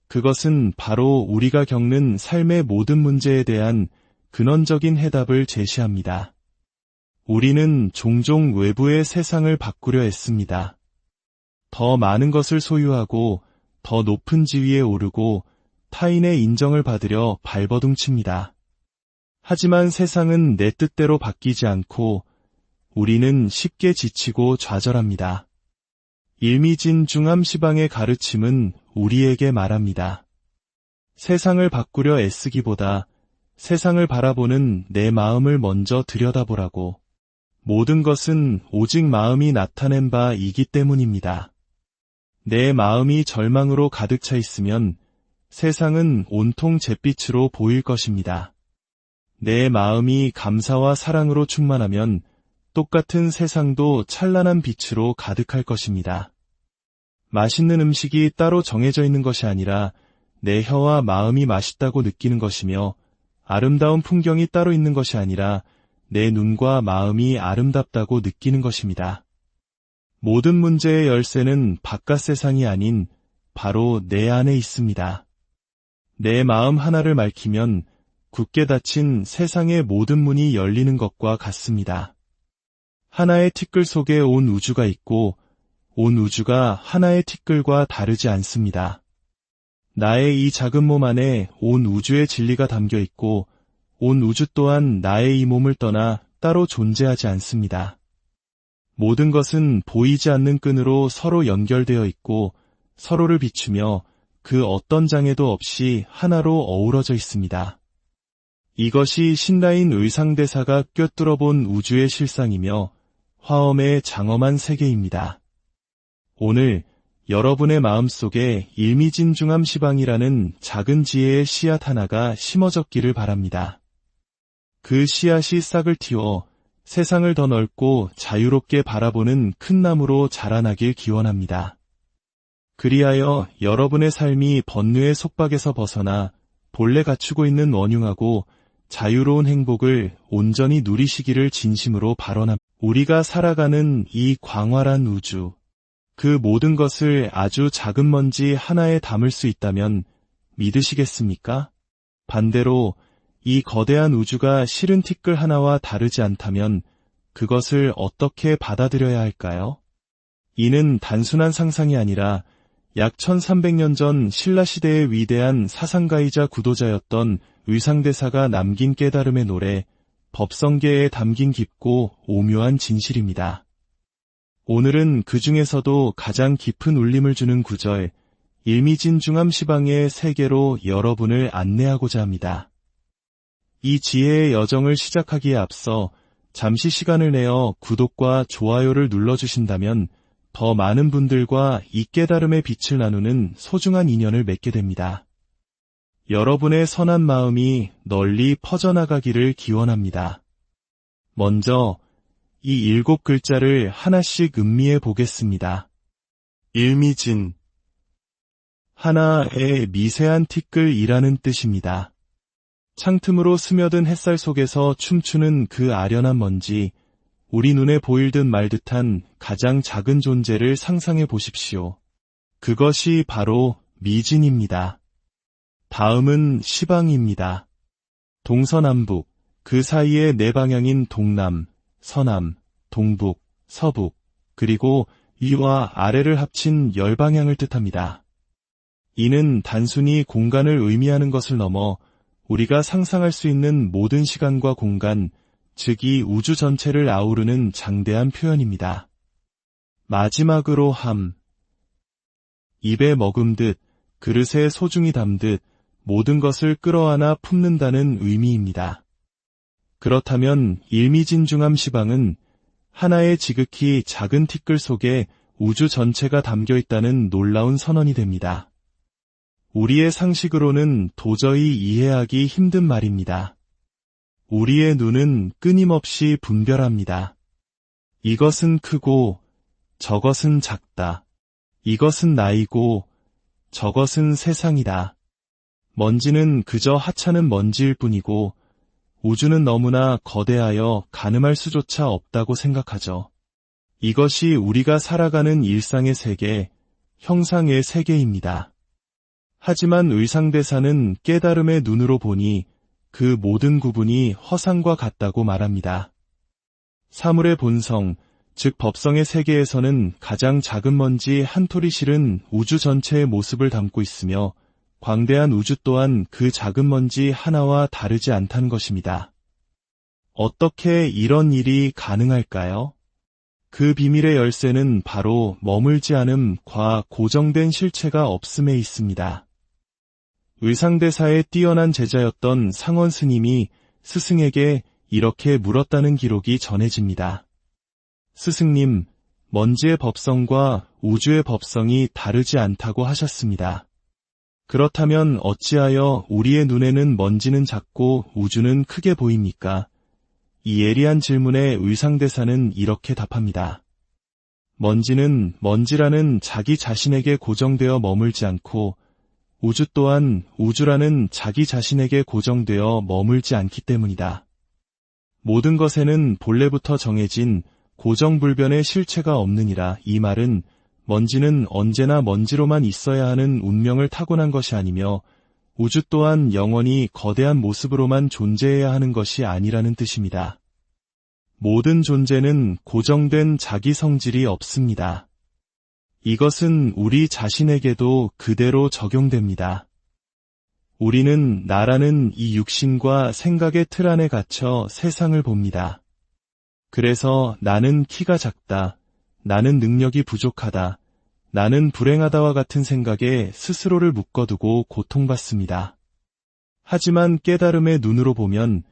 [SPEAKER 1] 그것은 바로 우리가 겪는 삶의 모든 문제에 대한 근원적인 해답을 제시합니다. 우리는 종종 외부의 세상을 바꾸려 애씁니다. 더 많은 것을 소유하고 더 높은 지위에 오르고 타인의 인정을 받으려 발버둥칩니다. 하지만 세상은 내 뜻대로 바뀌지 않고 우리는 쉽게 지치고 좌절합니다. 일미진중함시방의 가르침은 우리에게 말합니다. 세상을 바꾸려 애쓰기보다 세상을 바라보는 내 마음을 먼저 들여다보라고. 모든 것은 오직 마음이 나타낸 바이기 때문입니다. 내 마음이 절망으로 가득 차 있으면 세상은 온통 잿빛으로 보일 것입니다. 내 마음이 감사와 사랑으로 충만하면 똑같은 세상도 찬란한 빛으로 가득할 것입니다. 맛있는 음식이 따로 정해져 있는 것이 아니라 내 혀와 마음이 맛있다고 느끼는 것이며 아름다운 풍경이 따로 있는 것이 아니라 내 눈과 마음이 아름답다고 느끼는 것입니다. 모든 문제의 열쇠는 바깥 세상이 아닌 바로 내 안에 있습니다. 내 마음 하나를 맑히면 굳게 닫힌 세상의 모든 문이 열리는 것과 같습니다. 하나의 티끌 속에 온 우주가 있고 온 우주가 하나의 티끌과 다르지 않습니다. 나의 이 작은 몸 안에 온 우주의 진리가 담겨 있고 온 우주 또한 나의 이 몸을 떠나 따로 존재하지 않습니다. 모든 것은 보이지 않는 끈으로 서로 연결되어 있고 서로를 비추며 그 어떤 장애도 없이 하나로 어우러져 있습니다. 이것이 신라인 의상대사가 꿰뚫어 본 우주의 실상이며 화엄의 장엄한 세계입니다. 오늘 여러분의 마음속에 일미진중함시방이라는 작은 지혜의 씨앗 하나가 심어졌기를 바랍니다. 그 씨앗이 싹을 틔워 세상을 더 넓고 자유롭게 바라보는 큰 나무로 자라나길 기원합니다. 그리하여 여러분의 삶이 번뇌의 속박에서 벗어나 본래 갖추고 있는 원흉하고 자유로운 행복을 온전히 누리시기를 진심으로 발언합니다. 우리가 살아가는 이 광활한 우주, 그 모든 것을 아주 작은 먼지 하나에 담을 수 있다면 믿으시겠습니까? 반대로 이 거대한 우주가 실은 티끌 하나와 다르지 않다면 그것을 어떻게 받아들여야 할까요? 이는 단순한 상상이 아니라 약 1300년 전 신라시대의 위대한 사상가이자 구도자였던 의상대사가 남긴 깨달음의 노래, 법성계에 담긴 깊고 오묘한 진실입니다. 오늘은 그 중에서도 가장 깊은 울림을 주는 구절, 일미진중함시방의 세계로 여러분을 안내하고자 합니다. 이 지혜의 여정을 시작하기에 앞서 잠시 시간을 내어 구독과 좋아요를 눌러주신다면 더 많은 분들과 이 깨달음의 빛을 나누는 소중한 인연을 맺게 됩니다. 여러분의 선한 마음이 널리 퍼져나가기를 기원합니다. 먼저 이 7글자를 하나씩 음미해 보겠습니다. 일미진. 하나의 미세한 티끌이라는 뜻입니다. 창틈으로 스며든 햇살 속에서 춤추는 그 아련한 먼지, 우리 눈에 보일 듯 말 듯한 가장 작은 존재를 상상해 보십시오. 그것이 바로 미진입니다. 다음은 시방입니다. 동서남북, 그 사이의 네 방향인 동남, 서남, 동북, 서북, 그리고 위와 아래를 합친 10방향을 뜻합니다. 이는 단순히 공간을 의미하는 것을 넘어 우리가 상상할 수 있는 모든 시간과 공간, 즉 이 우주 전체를 아우르는 장대한 표현입니다. 마지막으로 함. 입에 머금듯, 그릇에 소중히 담듯 모든 것을 끌어안아 품는다는 의미입니다. 그렇다면 일미진중함 시방은 하나의 지극히 작은 티끌 속에 우주 전체가 담겨 있다는 놀라운 선언이 됩니다. 우리의 상식으로는 도저히 이해하기 힘든 말입니다. 우리의 눈은 끊임없이 분별합니다. 이것은 크고 저것은 작다. 이것은 나이고 저것은 세상이다. 먼지는 그저 하찮은 먼지일 뿐이고 우주는 너무나 거대하여 가늠할 수조차 없다고 생각하죠. 이것이 우리가 살아가는 일상의 세계, 형상의 세계입니다. 하지만 의상대사는 깨달음의 눈으로 보니 그 모든 구분이 허상과 같다고 말합니다. 사물의 본성, 즉 법성의 세계에서는 가장 작은 먼지 한 토리 실은 우주 전체의 모습을 담고 있으며 광대한 우주 또한 그 작은 먼지 하나와 다르지 않다는 것입니다. 어떻게 이런 일이 가능할까요? 그 비밀의 열쇠는 바로 머물지 않음과 고정된 실체가 없음에 있습니다. 의상대사의 뛰어난 제자였던 상원 스님이 스승에게 이렇게 물었다는 기록이 전해집니다. 스승님, 먼지의 법성과 우주의 법성이 다르지 않다고 하셨습니다. 그렇다면 어찌하여 우리의 눈에는 먼지는 작고 우주는 크게 보입니까? 이 예리한 질문에 의상대사는 이렇게 답합니다. 먼지는 먼지라는 자기 자신에게 고정되어 머물지 않고 우주 또한 우주라는 자기 자신에게 고정되어 머물지 않기 때문이다. 모든 것에는 본래부터 정해진 고정불변의 실체가 없느니라. 이 말은 먼지는 언제나 먼지로만 있어야 하는 운명을 타고난 것이 아니며 우주 또한 영원히 거대한 모습으로만 존재해야 하는 것이 아니라는 뜻입니다. 모든 존재는 고정된 자기 성질이 없습니다. 이것은 우리 자신에게도 그대로 적용됩니다. 우리는 나라는 이 육신과 생각의 틀 안에 갇혀 세상을 봅니다. 그래서 나는 키가 작다, 나는 능력이 부족하다, 나는 불행하다와 같은 생각에 스스로를 묶어두고 고통받습니다. 하지만 깨달음의 눈으로 보면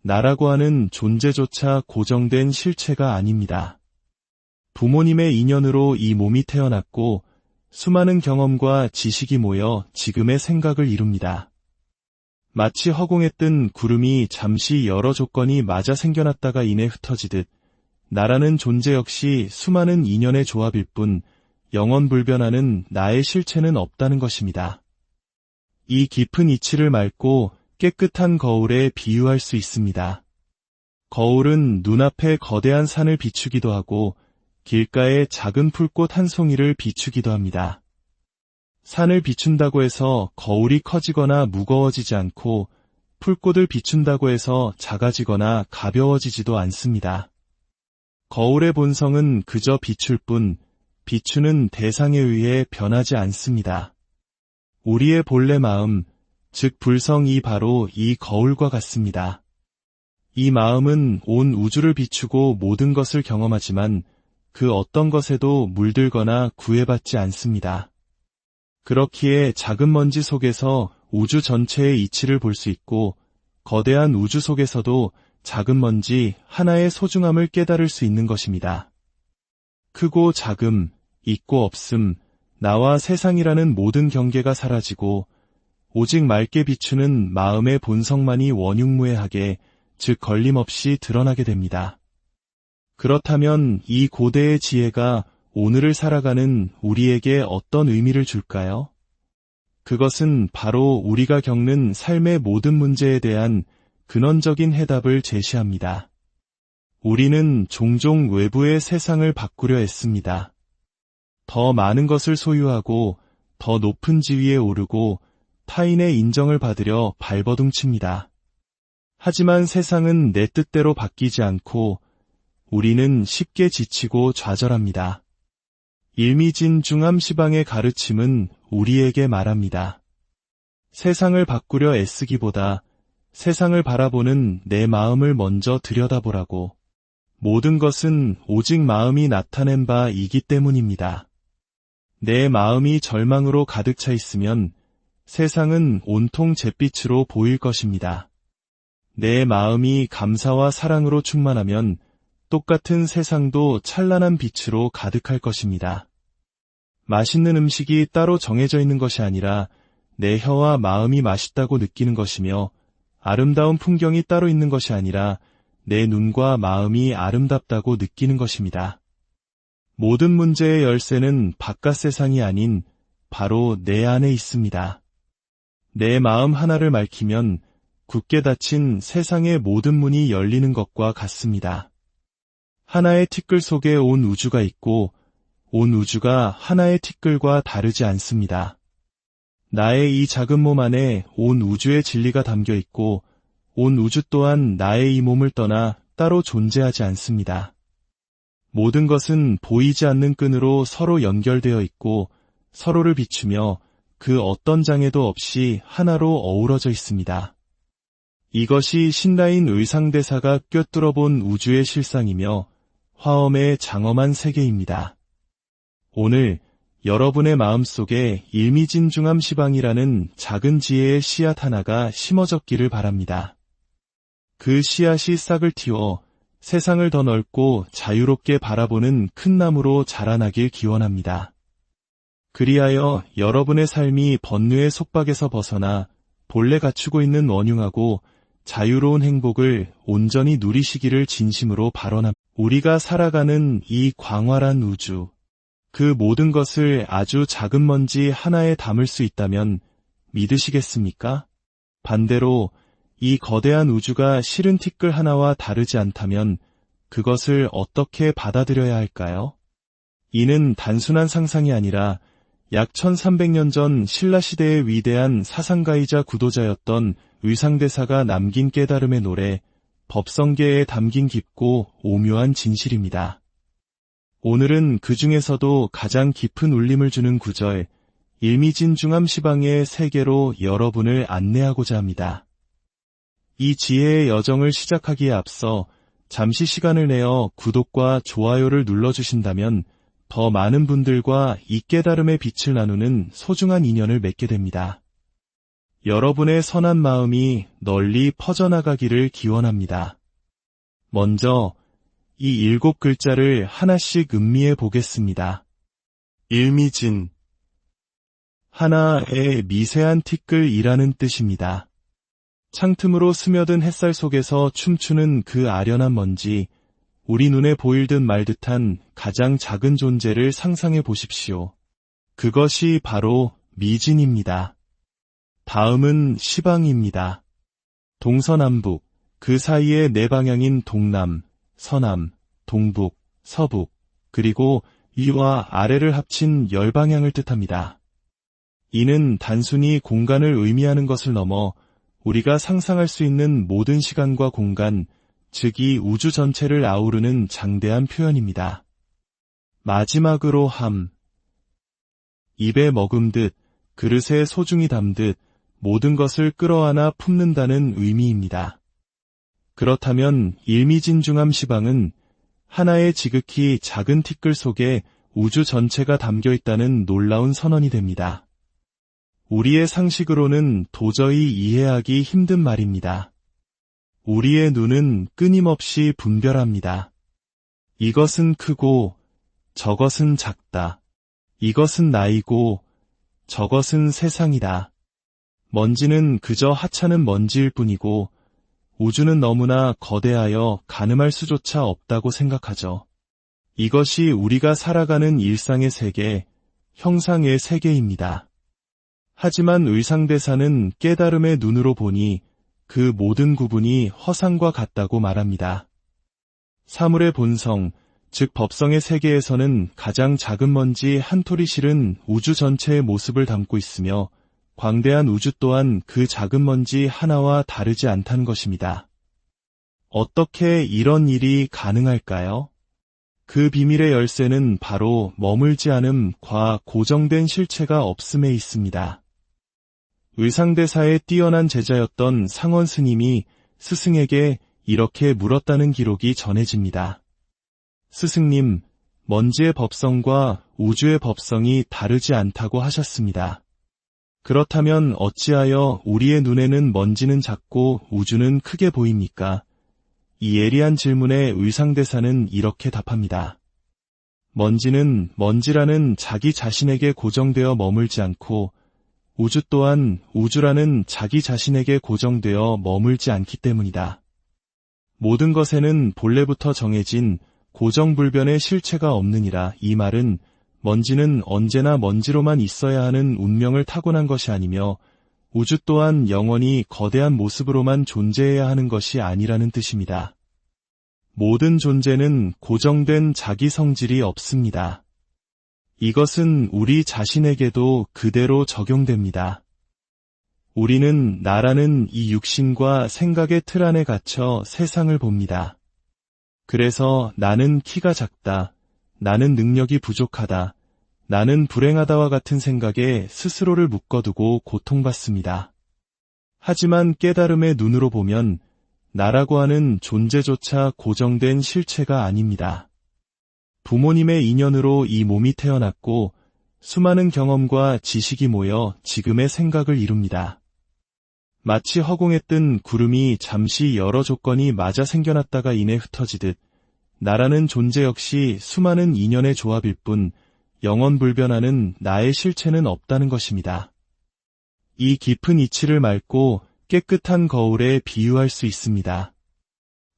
[SPEAKER 1] 나라고 하는 존재조차 고정된 실체가 아닙니다. 부모님의 인연으로 이 몸이 태어났고 수많은 경험과 지식이 모여 지금의 생각을 이룹니다. 마치 허공에 뜬 구름이 잠시 여러 조건이 맞아 생겨났다가 이내 흩어지듯 나라는 존재 역시 수많은 인연의 조합일 뿐 영원불변하는 나의 실체는 없다는 것입니다. 이 깊은 이치를 맑고 깨끗한 거울에 비유할 수 있습니다. 거울은 눈앞에 거대한 산을 비추기도 하고 길가에 작은 풀꽃 한 송이를 비추기도 합니다. 산을 비춘다고 해서 거울이 커지거나 무거워지지 않고 풀꽃을 비춘다고 해서 작아지거나 가벼워지지도 않습니다. 거울의 본성은 그저 비출 뿐 비추는 대상에 의해 변하지 않습니다. 우리의 본래 마음, 즉 불성이 바로 이 거울과 같습니다. 이 마음은 온 우주를 비추고 모든 것을 경험하지만 그 어떤 것에도 물들거나 구애받지 않습니다. 그렇기에 작은 먼지 속에서 우주 전체의 이치를 볼 수 있고 거대한 우주 속에서도 작은 먼지 하나의 소중함을 깨달을 수 있는 것입니다. 크고 작음, 있고 없음, 나와 세상이라는 모든 경계가 사라지고 오직 맑게 비추는 마음의 본성만이 원흉무해하게, 즉 걸림없이 드러나게 됩니다. 그렇다면 이 고대의 지혜가 오늘을 살아가는 우리에게 어떤 의미를 줄까요? 그것은 바로 우리가 겪는 삶의 모든 문제에 대한 근원적인 해답을 제시합니다. 우리는 종종 외부의 세상을 바꾸려 애씁니다. 더 많은 것을 소유하고 더 높은 지위에 오르고 타인의 인정을 받으려 발버둥칩니다. 하지만 세상은 내 뜻대로 바뀌지 않고 우리는 쉽게 지치고 좌절합니다. 일미진중함 시방의 가르침은 우리에게 말합니다. 세상을 바꾸려 애쓰기보다 세상을 바라보는 내 마음을 먼저 들여다보라고. 모든 것은 오직 마음이 나타낸 바이기 때문입니다. 내 마음이 절망으로 가득 차 있으면 세상은 온통 잿빛으로 보일 것입니다. 내 마음이 감사와 사랑으로 충만하면 똑같은 세상도 찬란한 빛으로 가득할 것입니다. 맛있는 음식이 따로 정해져 있는 것이 아니라 내 혀와 마음이 맛있다고 느끼는 것이며, 아름다운 풍경이 따로 있는 것이 아니라 내 눈과 마음이 아름답다고 느끼는 것입니다. 모든 문제의 열쇠는 바깥 세상이 아닌 바로 내 안에 있습니다. 내 마음 하나를 맑히면 굳게 닫힌 세상의 모든 문이 열리는 것과 같습니다. 하나의 티끌 속에 온 우주가 있고 온 우주가 하나의 티끌과 다르지 않습니다. 나의 이 작은 몸 안에 온 우주의 진리가 담겨 있고 온 우주 또한 나의 이 몸을 떠나 따로 존재하지 않습니다. 모든 것은 보이지 않는 끈으로 서로 연결되어 있고 서로를 비추며 그 어떤 장애도 없이 하나로 어우러져 있습니다. 이것이 신라인 의상대사가 꿰뚫어 본 우주의 실상이며 화엄의 장엄한 세계입니다. 오늘 여러분의 마음속에 일미진중함 시방이라는 작은 지혜의 씨앗 하나가 심어졌기를 바랍니다. 그 씨앗이 싹을 틔워 세상을 더 넓고 자유롭게 바라보는 큰 나무로 자라나길 기원합니다. 그리하여 여러분의 삶이 번뇌의 속박에서 벗어나 본래 갖추고 있는 원흉하고 자유로운 행복을 온전히 누리시기를 진심으로 발언합니다. 우리가 살아가는 이 광활한 우주, 그 모든 것을 아주 작은 먼지 하나에 담을 수 있다면 믿으시겠습니까? 반대로 이 거대한 우주가 실은 티끌 하나와 다르지 않다면 그것을 어떻게 받아들여야 할까요? 이는 단순한 상상이 아니라 약 1300년 전 신라시대의 위대한 사상가이자 구도자였던 의상대사가 남긴 깨달음의 노래, 법성계에 담긴 깊고 오묘한 진실입니다. 오늘은 그 중에서도 가장 깊은 울림을 주는 구절, 일미진중함 시방의 세계로 여러분을 안내하고자 합니다. 이 지혜의 여정을 시작하기에 앞서 잠시 시간을 내어 구독과 좋아요를 눌러주신다면 더 많은 분들과 이 깨달음의 빛을 나누는 소중한 인연을 맺게 됩니다. 여러분의 선한 마음이 널리 퍼져나가기를 기원합니다. 먼저 이 7글자를 하나씩 음미해 보겠습니다. 일미진, 하나의 미세한 티끌이라는 뜻입니다. 창틈으로 스며든 햇살 속에서 춤추는 그 아련한 먼지, 우리 눈에 보일 듯 말 듯한 가장 작은 존재를 상상해 보십시오. 그것이 바로 미진입니다. 다음은 시방입니다. 동서남북, 그 사이의 네 방향인 동남, 서남, 동북, 서북, 그리고 위와 아래를 합친 10방향을 뜻합니다. 이는 단순히 공간을 의미하는 것을 넘어 우리가 상상할 수 있는 모든 시간과 공간, 즉 이 우주 전체를 아우르는 장대한 표현입니다. 마지막으로 함, 입에 머금듯, 그릇에 소중히 담듯 모든 것을 끌어안아 품는다는 의미입니다. 그렇다면 일미진중함 시방은 하나의 지극히 작은 티끌 속에 우주 전체가 담겨 있다는 놀라운 선언이 됩니다. 우리의 상식으로는 도저히 이해하기 힘든 말입니다. 우리의 눈은 끊임없이 분별합니다. 이것은 크고 저것은 작다. 이것은 나이고 저것은 세상이다. 먼지는 그저 하찮은 먼지일 뿐이고 우주는 너무나 거대하여 가늠할 수조차 없다고 생각하죠. 이것이 우리가 살아가는 일상의 세계, 형상의 세계입니다. 하지만 의상대사는 깨달음의 눈으로 보니 그 모든 구분이 허상과 같다고 말합니다. 사물의 본성, 즉 법성의 세계에서는 가장 작은 먼지 한 토리 실은 우주 전체의 모습을 담고 있으며 광대한 우주 또한 그 작은 먼지 하나와 다르지 않다는 것입니다. 어떻게 이런 일이 가능할까요? 그 비밀의 열쇠는 바로 머물지 않음과 고정된 실체가 없음에 있습니다. 의상대사의 뛰어난 제자였던 상원 스님이 스승에게 이렇게 물었다는 기록이 전해집니다. 스승님, 먼지의 법성과 우주의 법성이 다르지 않다고 하셨습니다. 그렇다면 어찌하여 우리의 눈에는 먼지는 작고 우주는 크게 보입니까? 이 예리한 질문에 의상대사는 이렇게 답합니다. 먼지는 먼지라는 자기 자신에게 고정되어 머물지 않고 우주 또한 우주라는 자기 자신에게 고정되어 머물지 않기 때문이다. 모든 것에는 본래부터 정해진 고정불변의 실체가 없느니라. 이 말은 먼지는 언제나 먼지로만 있어야 하는 운명을 타고난 것이 아니며 우주 또한 영원히 거대한 모습으로만 존재해야 하는 것이 아니라는 뜻입니다. 모든 존재는 고정된 자기 성질이 없습니다. 이것은 우리 자신에게도 그대로 적용됩니다. 우리는 나라는 이 육신과 생각의 틀 안에 갇혀 세상을 봅니다. 그래서 나는 키가 작다, 나는 능력이 부족하다, 나는 불행하다와 같은 생각에 스스로를 묶어두고 고통받습니다. 하지만 깨달음의 눈으로 보면 나라고 하는 존재조차 고정된 실체가 아닙니다. 부모님의 인연으로 이 몸이 태어났고 수많은 경험과 지식이 모여 지금의 생각을 이룹니다. 마치 허공에 뜬 구름이 잠시 여러 조건이 맞아 생겨났다가 이내 흩어지듯 나라는 존재 역시 수많은 인연의 조합일 뿐 영원불변하는 나의 실체는 없다는 것입니다. 이 깊은 이치를 맑고 깨끗한 거울에 비유할 수 있습니다.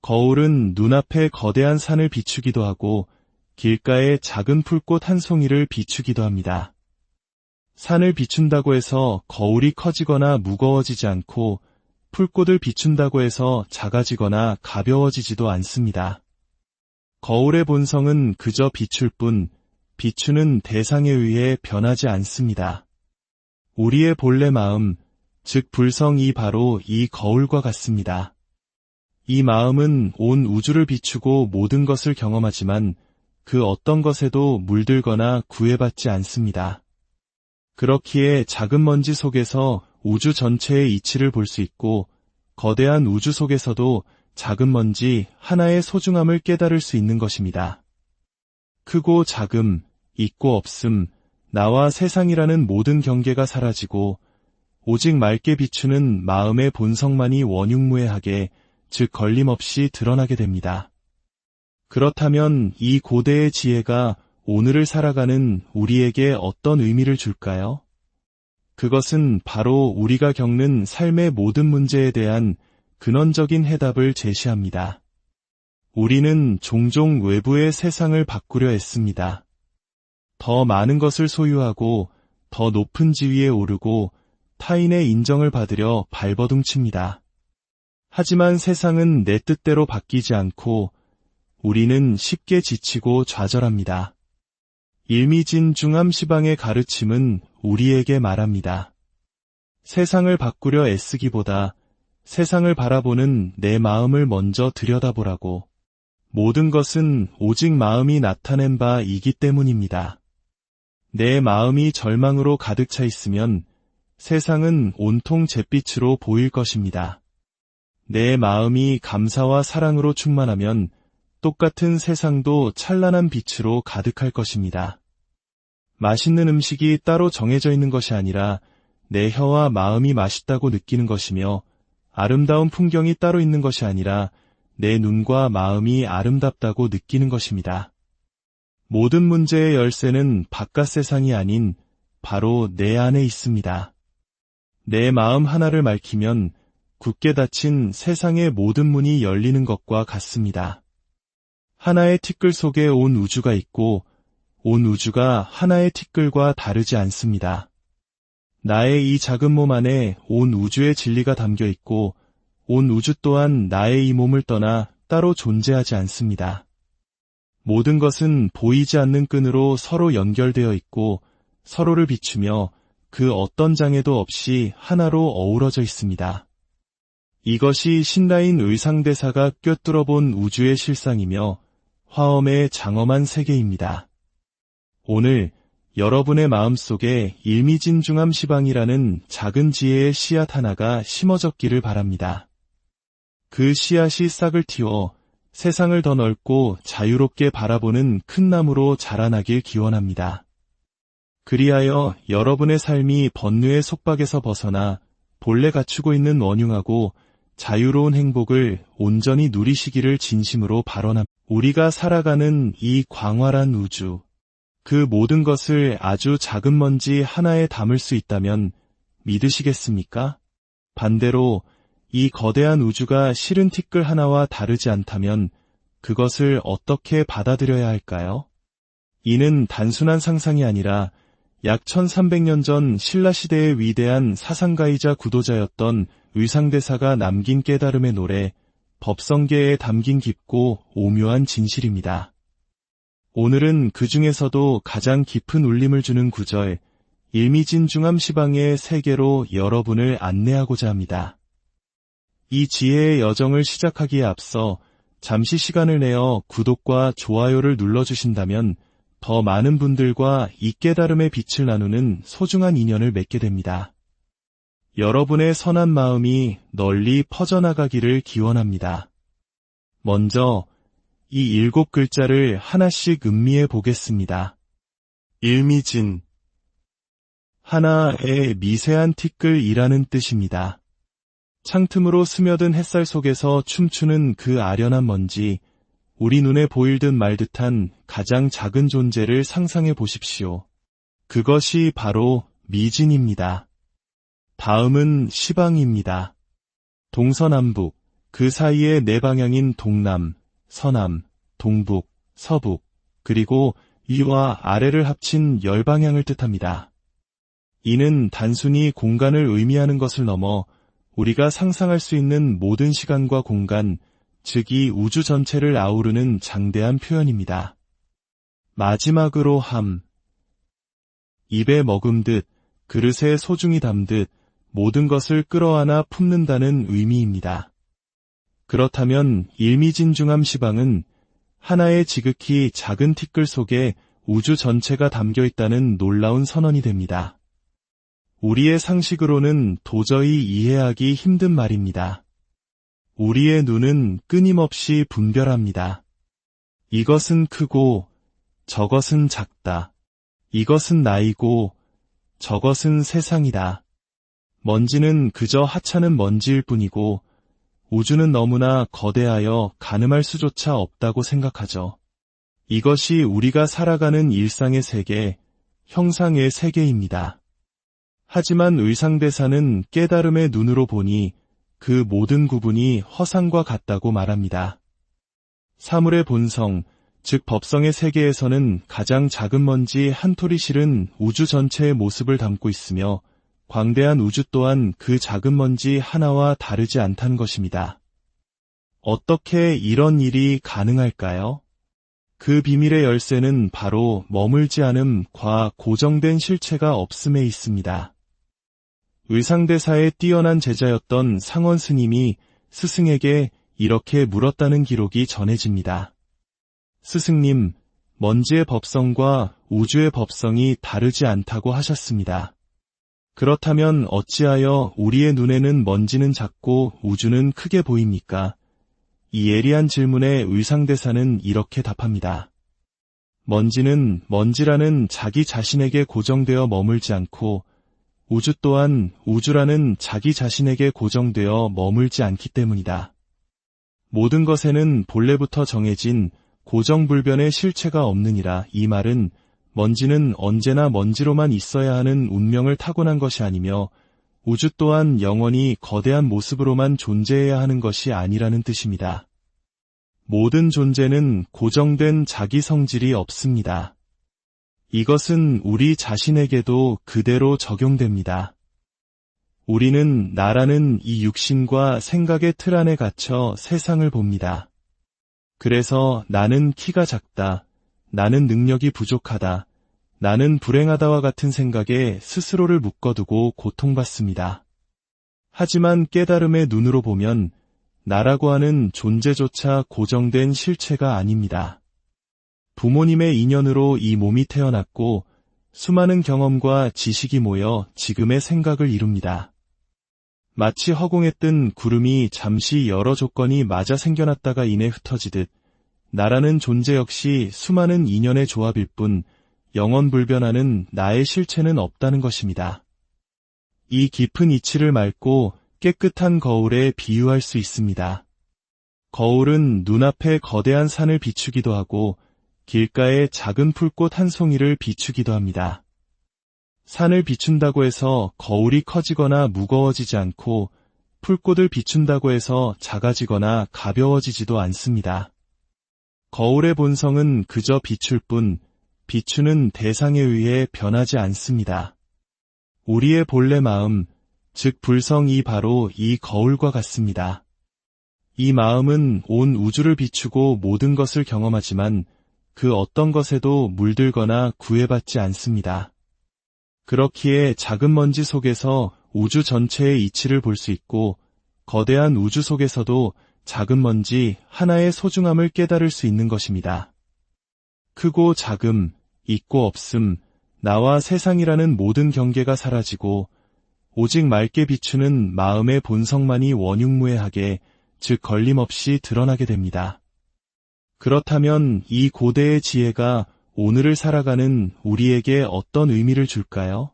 [SPEAKER 1] 거울은 눈앞에 거대한 산을 비추기도 하고 길가에 작은 풀꽃 한 송이를 비추기도 합니다. 산을 비춘다고 해서 거울이 커지거나 무거워지지 않고 풀꽃을 비춘다고 해서 작아지거나 가벼워지지도 않습니다. 거울의 본성은 그저 비출 뿐 비추는 대상에 의해 변하지 않습니다. 우리의 본래 마음, 즉 불성이 바로 이 거울과 같습니다. 이 마음은 온 우주를 비추고 모든 것을 경험하지만 그 어떤 것에도 물들거나 구애받지 않습니다. 그렇기에 작은 먼지 속에서 우주 전체의 이치를 볼 수 있고 거대한 우주 속에서도 작은 먼지 하나의 소중함을 깨달을 수 있는 것입니다. 크고 작음, 있고 없음, 나와 세상이라는 모든 경계가 사라지고 오직 맑게 비추는 마음의 본성만이 원흉무해하게, 즉 걸림없이 드러나게 됩니다. 그렇다면 이 고대의 지혜가 오늘을 살아가는 우리에게 어떤 의미를 줄까요? 그것은 바로 우리가 겪는 삶의 모든 문제에 대한 근원적인 해답을 제시합니다. 우리는 종종 외부의 세상을 바꾸려 애씁니다. 더 많은 것을 소유하고 더 높은 지위에 오르고 타인의 인정을 받으려 발버둥칩니다. 하지만 세상은 내 뜻대로 바뀌지 않고 우리는 쉽게 지치고 좌절합니다. 일미진중함시방의 가르침은 우리에게 말합니다. 세상을 바꾸려 애쓰기보다 세상을 바라보는 내 마음을 먼저 들여다보라고. 모든 것은 오직 마음이 나타낸 바이기 때문입니다. 내 마음이 절망으로 가득 차 있으면 세상은 온통 잿빛으로 보일 것입니다. 내 마음이 감사와 사랑으로 충만하면 똑같은 세상도 찬란한 빛으로 가득할 것입니다. 맛있는 음식이 따로 정해져 있는 것이 아니라 내 혀와 마음이 맛있다고 느끼는 것이며 아름다운 풍경이 따로 있는 것이 아니라 내 눈과 마음이 아름답다고 느끼는 것입니다. 모든 문제의 열쇠는 바깥 세상이 아닌 바로 내 안에 있습니다. 내 마음 하나를 밝히면 굳게 닫힌 세상의 모든 문이 열리는 것과 같습니다. 하나의 티끌 속에 온 우주가 있고 온 우주가 하나의 티끌과 다르지 않습니다. 나의 이 작은 몸 안에 온 우주의 진리가 담겨 있고 온 우주 또한 나의 이 몸을 떠나 따로 존재하지 않습니다. 모든 것은 보이지 않는 끈으로 서로 연결되어 있고 서로를 비추며 그 어떤 장애도 없이 하나로 어우러져 있습니다. 이것이 신라인 의상대사가 꿰뚫어 본 우주의 실상이며 화엄의 장엄한 세계입니다. 오늘 여러분의 마음속에 일미진중함시방이라는 작은 지혜의 씨앗 하나가 심어졌기를 바랍니다. 그 씨앗이 싹을 틔워 세상을 더 넓고 자유롭게 바라보는 큰 나무로 자라나길 기원합니다. 그리하여 여러분의 삶이 번뇌의 속박에서 벗어나 본래 갖추고 있는 원흉하고 자유로운 행복을 온전히 누리시기를 진심으로 발언합니다. 우리가 살아가는 이 광활한 우주, 그 모든 것을 아주 작은 먼지 하나에 담을 수 있다면 믿으시겠습니까? 반대로 이 거대한 우주가 실은 티끌 하나와 다르지 않다면 그것을 어떻게 받아들여야 할까요? 이는 단순한 상상이 아니라 약 1300년 전 신라시대의 위대한 사상가이자 구도자였던 의상대사가 남긴 깨달음의 노래 법성계에 담긴 깊고 오묘한 진실입니다. 오늘은 그 중에서도 가장 깊은 울림을 주는 구절 일미진중함시방의 세계로 여러분을 안내하고자 합니다. 이 지혜의 여정을 시작하기에 앞서 잠시 시간을 내어 구독과 좋아요를 눌러주신다면 더 많은 분들과 이 깨달음의 빛을 나누는 소중한 인연을 맺게 됩니다. 여러분의 선한 마음이 널리 퍼져나가기를 기원합니다. 먼저 이 7글자를 하나씩 음미해 보겠습니다. 일미진, 하나의 미세한 티끌이라는 뜻입니다. 창틈으로 스며든 햇살 속에서 춤추는 그 아련한 먼지, 우리 눈에 보일 듯 말 듯한 가장 작은 존재를 상상해 보십시오. 그것이 바로 미진입니다. 다음은 시방입니다. 동서남북, 그 사이의 네 방향인 동남, 서남, 동북, 서북, 그리고 위와 아래를 합친 10방향을 뜻합니다. 이는 단순히 공간을 의미하는 것을 넘어 우리가 상상할 수 있는 모든 시간과 공간, 즉 이 우주 전체를 아우르는 장대한 표현입니다. 마지막으로 함, 입에 머금듯 그릇에 소중히 담듯 모든 것을 끌어안아 품는다는 의미입니다. 그렇다면 일미진중함시방은 하나의 지극히 작은 티끌 속에 우주 전체가 담겨 있다는 놀라운 선언이 됩니다. 우리의 상식으로는 도저히 이해하기 힘든 말입니다. 우리의 눈은 끊임없이 분별합니다. 이것은 크고 저것은 작다. 이것은 나이고 저것은 세상이다. 먼지는 그저 하찮은 먼지일 뿐이고 우주는 너무나 거대하여 가늠할 수조차 없다고 생각하죠. 이것이 우리가 살아가는 일상의 세계, 형상의 세계입니다. 하지만 의상대사는 깨달음의 눈으로 보니 그 모든 구분이 허상과 같다고 말합니다. 사물의 본성, 즉 법성의 세계에서는 가장 작은 먼지 한 토리 실은 우주 전체의 모습을 담고 있으며 광대한 우주 또한 그 작은 먼지 하나와 다르지 않다는 것입니다. 어떻게 이런 일이 가능할까요? 그 비밀의 열쇠는 바로 머물지 않음과 고정된 실체가 없음에 있습니다. 의상대사의 뛰어난 제자였던 상원 스님이 스승에게 이렇게 물었다는 기록이 전해집니다. 스승님, 먼지의 법성과 우주의 법성이 다르지 않다고 하셨습니다. 그렇다면 어찌하여 우리의 눈에는 먼지는 작고 우주는 크게 보입니까? 이 예리한 질문에 의상대사는 이렇게 답합니다. 먼지는 먼지라는 자기 자신에게 고정되어 머물지 않고 우주 또한 우주라는 자기 자신에게 고정되어 머물지 않기 때문이다. 모든 것에는 본래부터 정해진 고정불변의 실체가 없느니라. 이 말은 먼지는 언제나 먼지로만 있어야 하는 운명을 타고난 것이 아니며 우주 또한 영원히 거대한 모습으로만 존재해야 하는 것이 아니라는 뜻입니다. 모든 존재는 고정된 자기 성질이 없습니다. 이것은 우리 자신에게도 그대로 적용됩니다. 우리는 나라는 이 육신과 생각의 틀 안에 갇혀 세상을 봅니다. 그래서 나는 키가 작다, 나는 능력이 부족하다, 나는 불행하다와 같은 생각에 스스로를 묶어두고 고통받습니다. 하지만 깨달음의 눈으로 보면 나라고 하는 존재조차 고정된 실체가 아닙니다. 부모님의 인연으로 이 몸이 태어났고 수많은 경험과 지식이 모여 지금의 생각을 이룹니다. 마치 허공에 뜬 구름이 잠시 여러 조건이 맞아 생겨났다가 이내 흩어지듯 나라는 존재 역시 수많은 인연의 조합일 뿐 영원불변하는 나의 실체는 없다는 것입니다. 이 깊은 이치를 맑고 깨끗한 거울에 비유할 수 있습니다. 거울은 눈앞에 거대한 산을 비추기도 하고 길가에 작은 풀꽃 한 송이를 비추기도 합니다. 산을 비춘다고 해서 거울이 커지거나 무거워지지 않고 풀꽃을 비춘다고 해서 작아지거나 가벼워지지도 않습니다. 거울의 본성은 그저 비출 뿐 비추는 대상에 의해 변하지 않습니다. 우리의 본래 마음, 즉 불성이 바로 이 거울과 같습니다. 이 마음은 온 우주를 비추고 모든 것을 경험하지만 그 어떤 것에도 물들거나 구애받지 않습니다. 그렇기에 작은 먼지 속에서 우주 전체의 이치를 볼 수 있고 거대한 우주 속에서도 작은 먼지 하나의 소중함을 깨달을 수 있는 것입니다. 크고 작음, 있고 없음, 나와 세상이라는 모든 경계가 사라지고 오직 맑게 비추는 마음의 본성만이 원흉무해하게, 즉 걸림없이 드러나게 됩니다. 그렇다면 이 고대의 지혜가 오늘을 살아가는 우리에게 어떤 의미를 줄까요?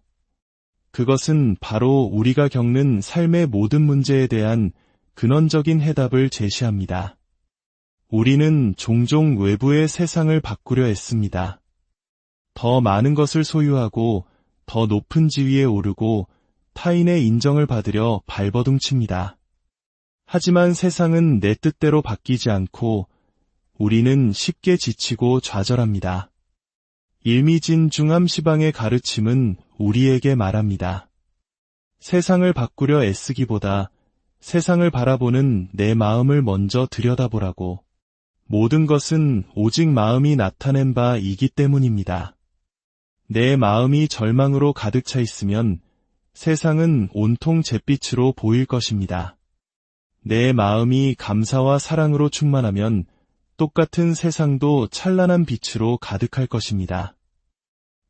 [SPEAKER 1] 그것은 바로 우리가 겪는 삶의 모든 문제에 대한 근원적인 해답을 제시합니다. 우리는 종종 외부의 세상을 바꾸려 애씁니다. 더 많은 것을 소유하고 더 높은 지위에 오르고 타인의 인정을 받으려 발버둥칩니다. 하지만 세상은 내 뜻대로 바뀌지 않고 우리는 쉽게 지치고 좌절합니다. 일미진중함시방의 가르침은 우리에게 말합니다. 세상을 바꾸려 애쓰기보다 세상을 바라보는 내 마음을 먼저 들여다보라고. 모든 것은 오직 마음이 나타낸 바이기 때문입니다. 내 마음이 절망으로 가득 차 있으면 세상은 온통 잿빛으로 보일 것입니다. 내 마음이 감사와 사랑으로 충만하면 똑같은 세상도 찬란한 빛으로 가득할 것입니다.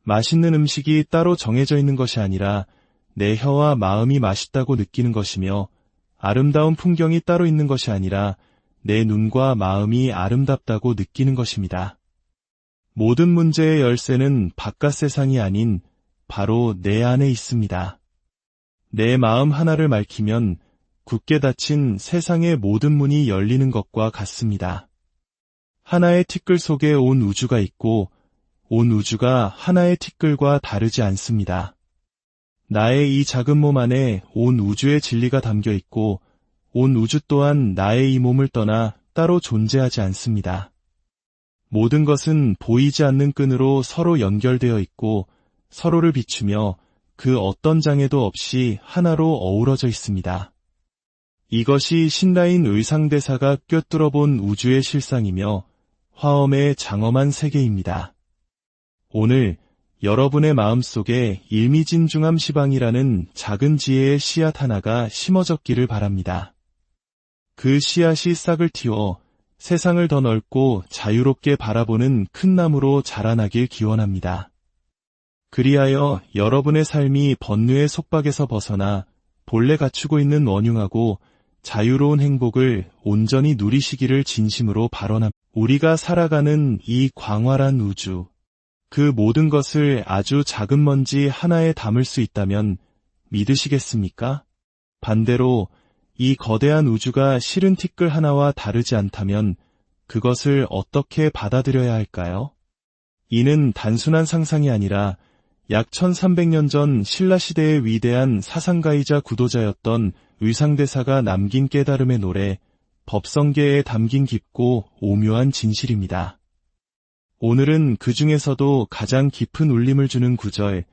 [SPEAKER 1] 맛있는 음식이 따로 정해져 있는 것이 아니라 내 혀와 마음이 맛있다고 느끼는 것이며 아름다운 풍경이 따로 있는 것이 아니라 내 눈과 마음이 아름답다고 느끼는 것입니다. 모든 문제의 열쇠는 바깥 세상이 아닌 바로 내 안에 있습니다. 내 마음 하나를 맑히면 굳게 닫힌 세상의 모든 문이 열리는 것과 같습니다. 하나의 티끌 속에 온 우주가 있고 온 우주가 하나의 티끌과 다르지 않습니다. 나의 이 작은 몸 안에 온 우주의 진리가 담겨 있고 온 우주 또한 나의 이 몸을 떠나 따로 존재하지 않습니다. 모든 것은 보이지 않는 끈으로 서로 연결되어 있고 서로를 비추며 그 어떤 장애도 없이 하나로 어우러져 있습니다. 이것이 신라인 의상대사가 꿰뚫어 본 우주의 실상이며 화엄의 장엄한 세계입니다. 오늘 여러분의 마음속에 일미진중함시방이라는 작은 지혜의 씨앗 하나가 심어졌기를 바랍니다. 그 씨앗이 싹을 틔워 세상을 더 넓고 자유롭게 바라보는 큰 나무로 자라나길 기원합니다. 그리하여 여러분의 삶이 번뇌의 속박에서 벗어나 본래 갖추고 있는 원흉하고 자유로운 행복을 온전히 누리시기를 진심으로 발언합니다. 우리가 살아가는 이 광활한 우주, 그 모든 것을 아주 작은 먼지 하나에 담을 수 있다면 믿으시겠습니까? 반대로 이 거대한 우주가 실은 티끌 하나와 다르지 않다면 그것을 어떻게 받아들여야 할까요? 이는 단순한 상상이 아니라 약 1300년 전 신라시대의 위대한 사상가이자 구도자였던 의상대사가 남긴 깨달음의 노래, 법성계에 담긴 깊고 오묘한 진실입니다. 오늘은 그 중에서도 가장 깊은 울림을 주는 구절,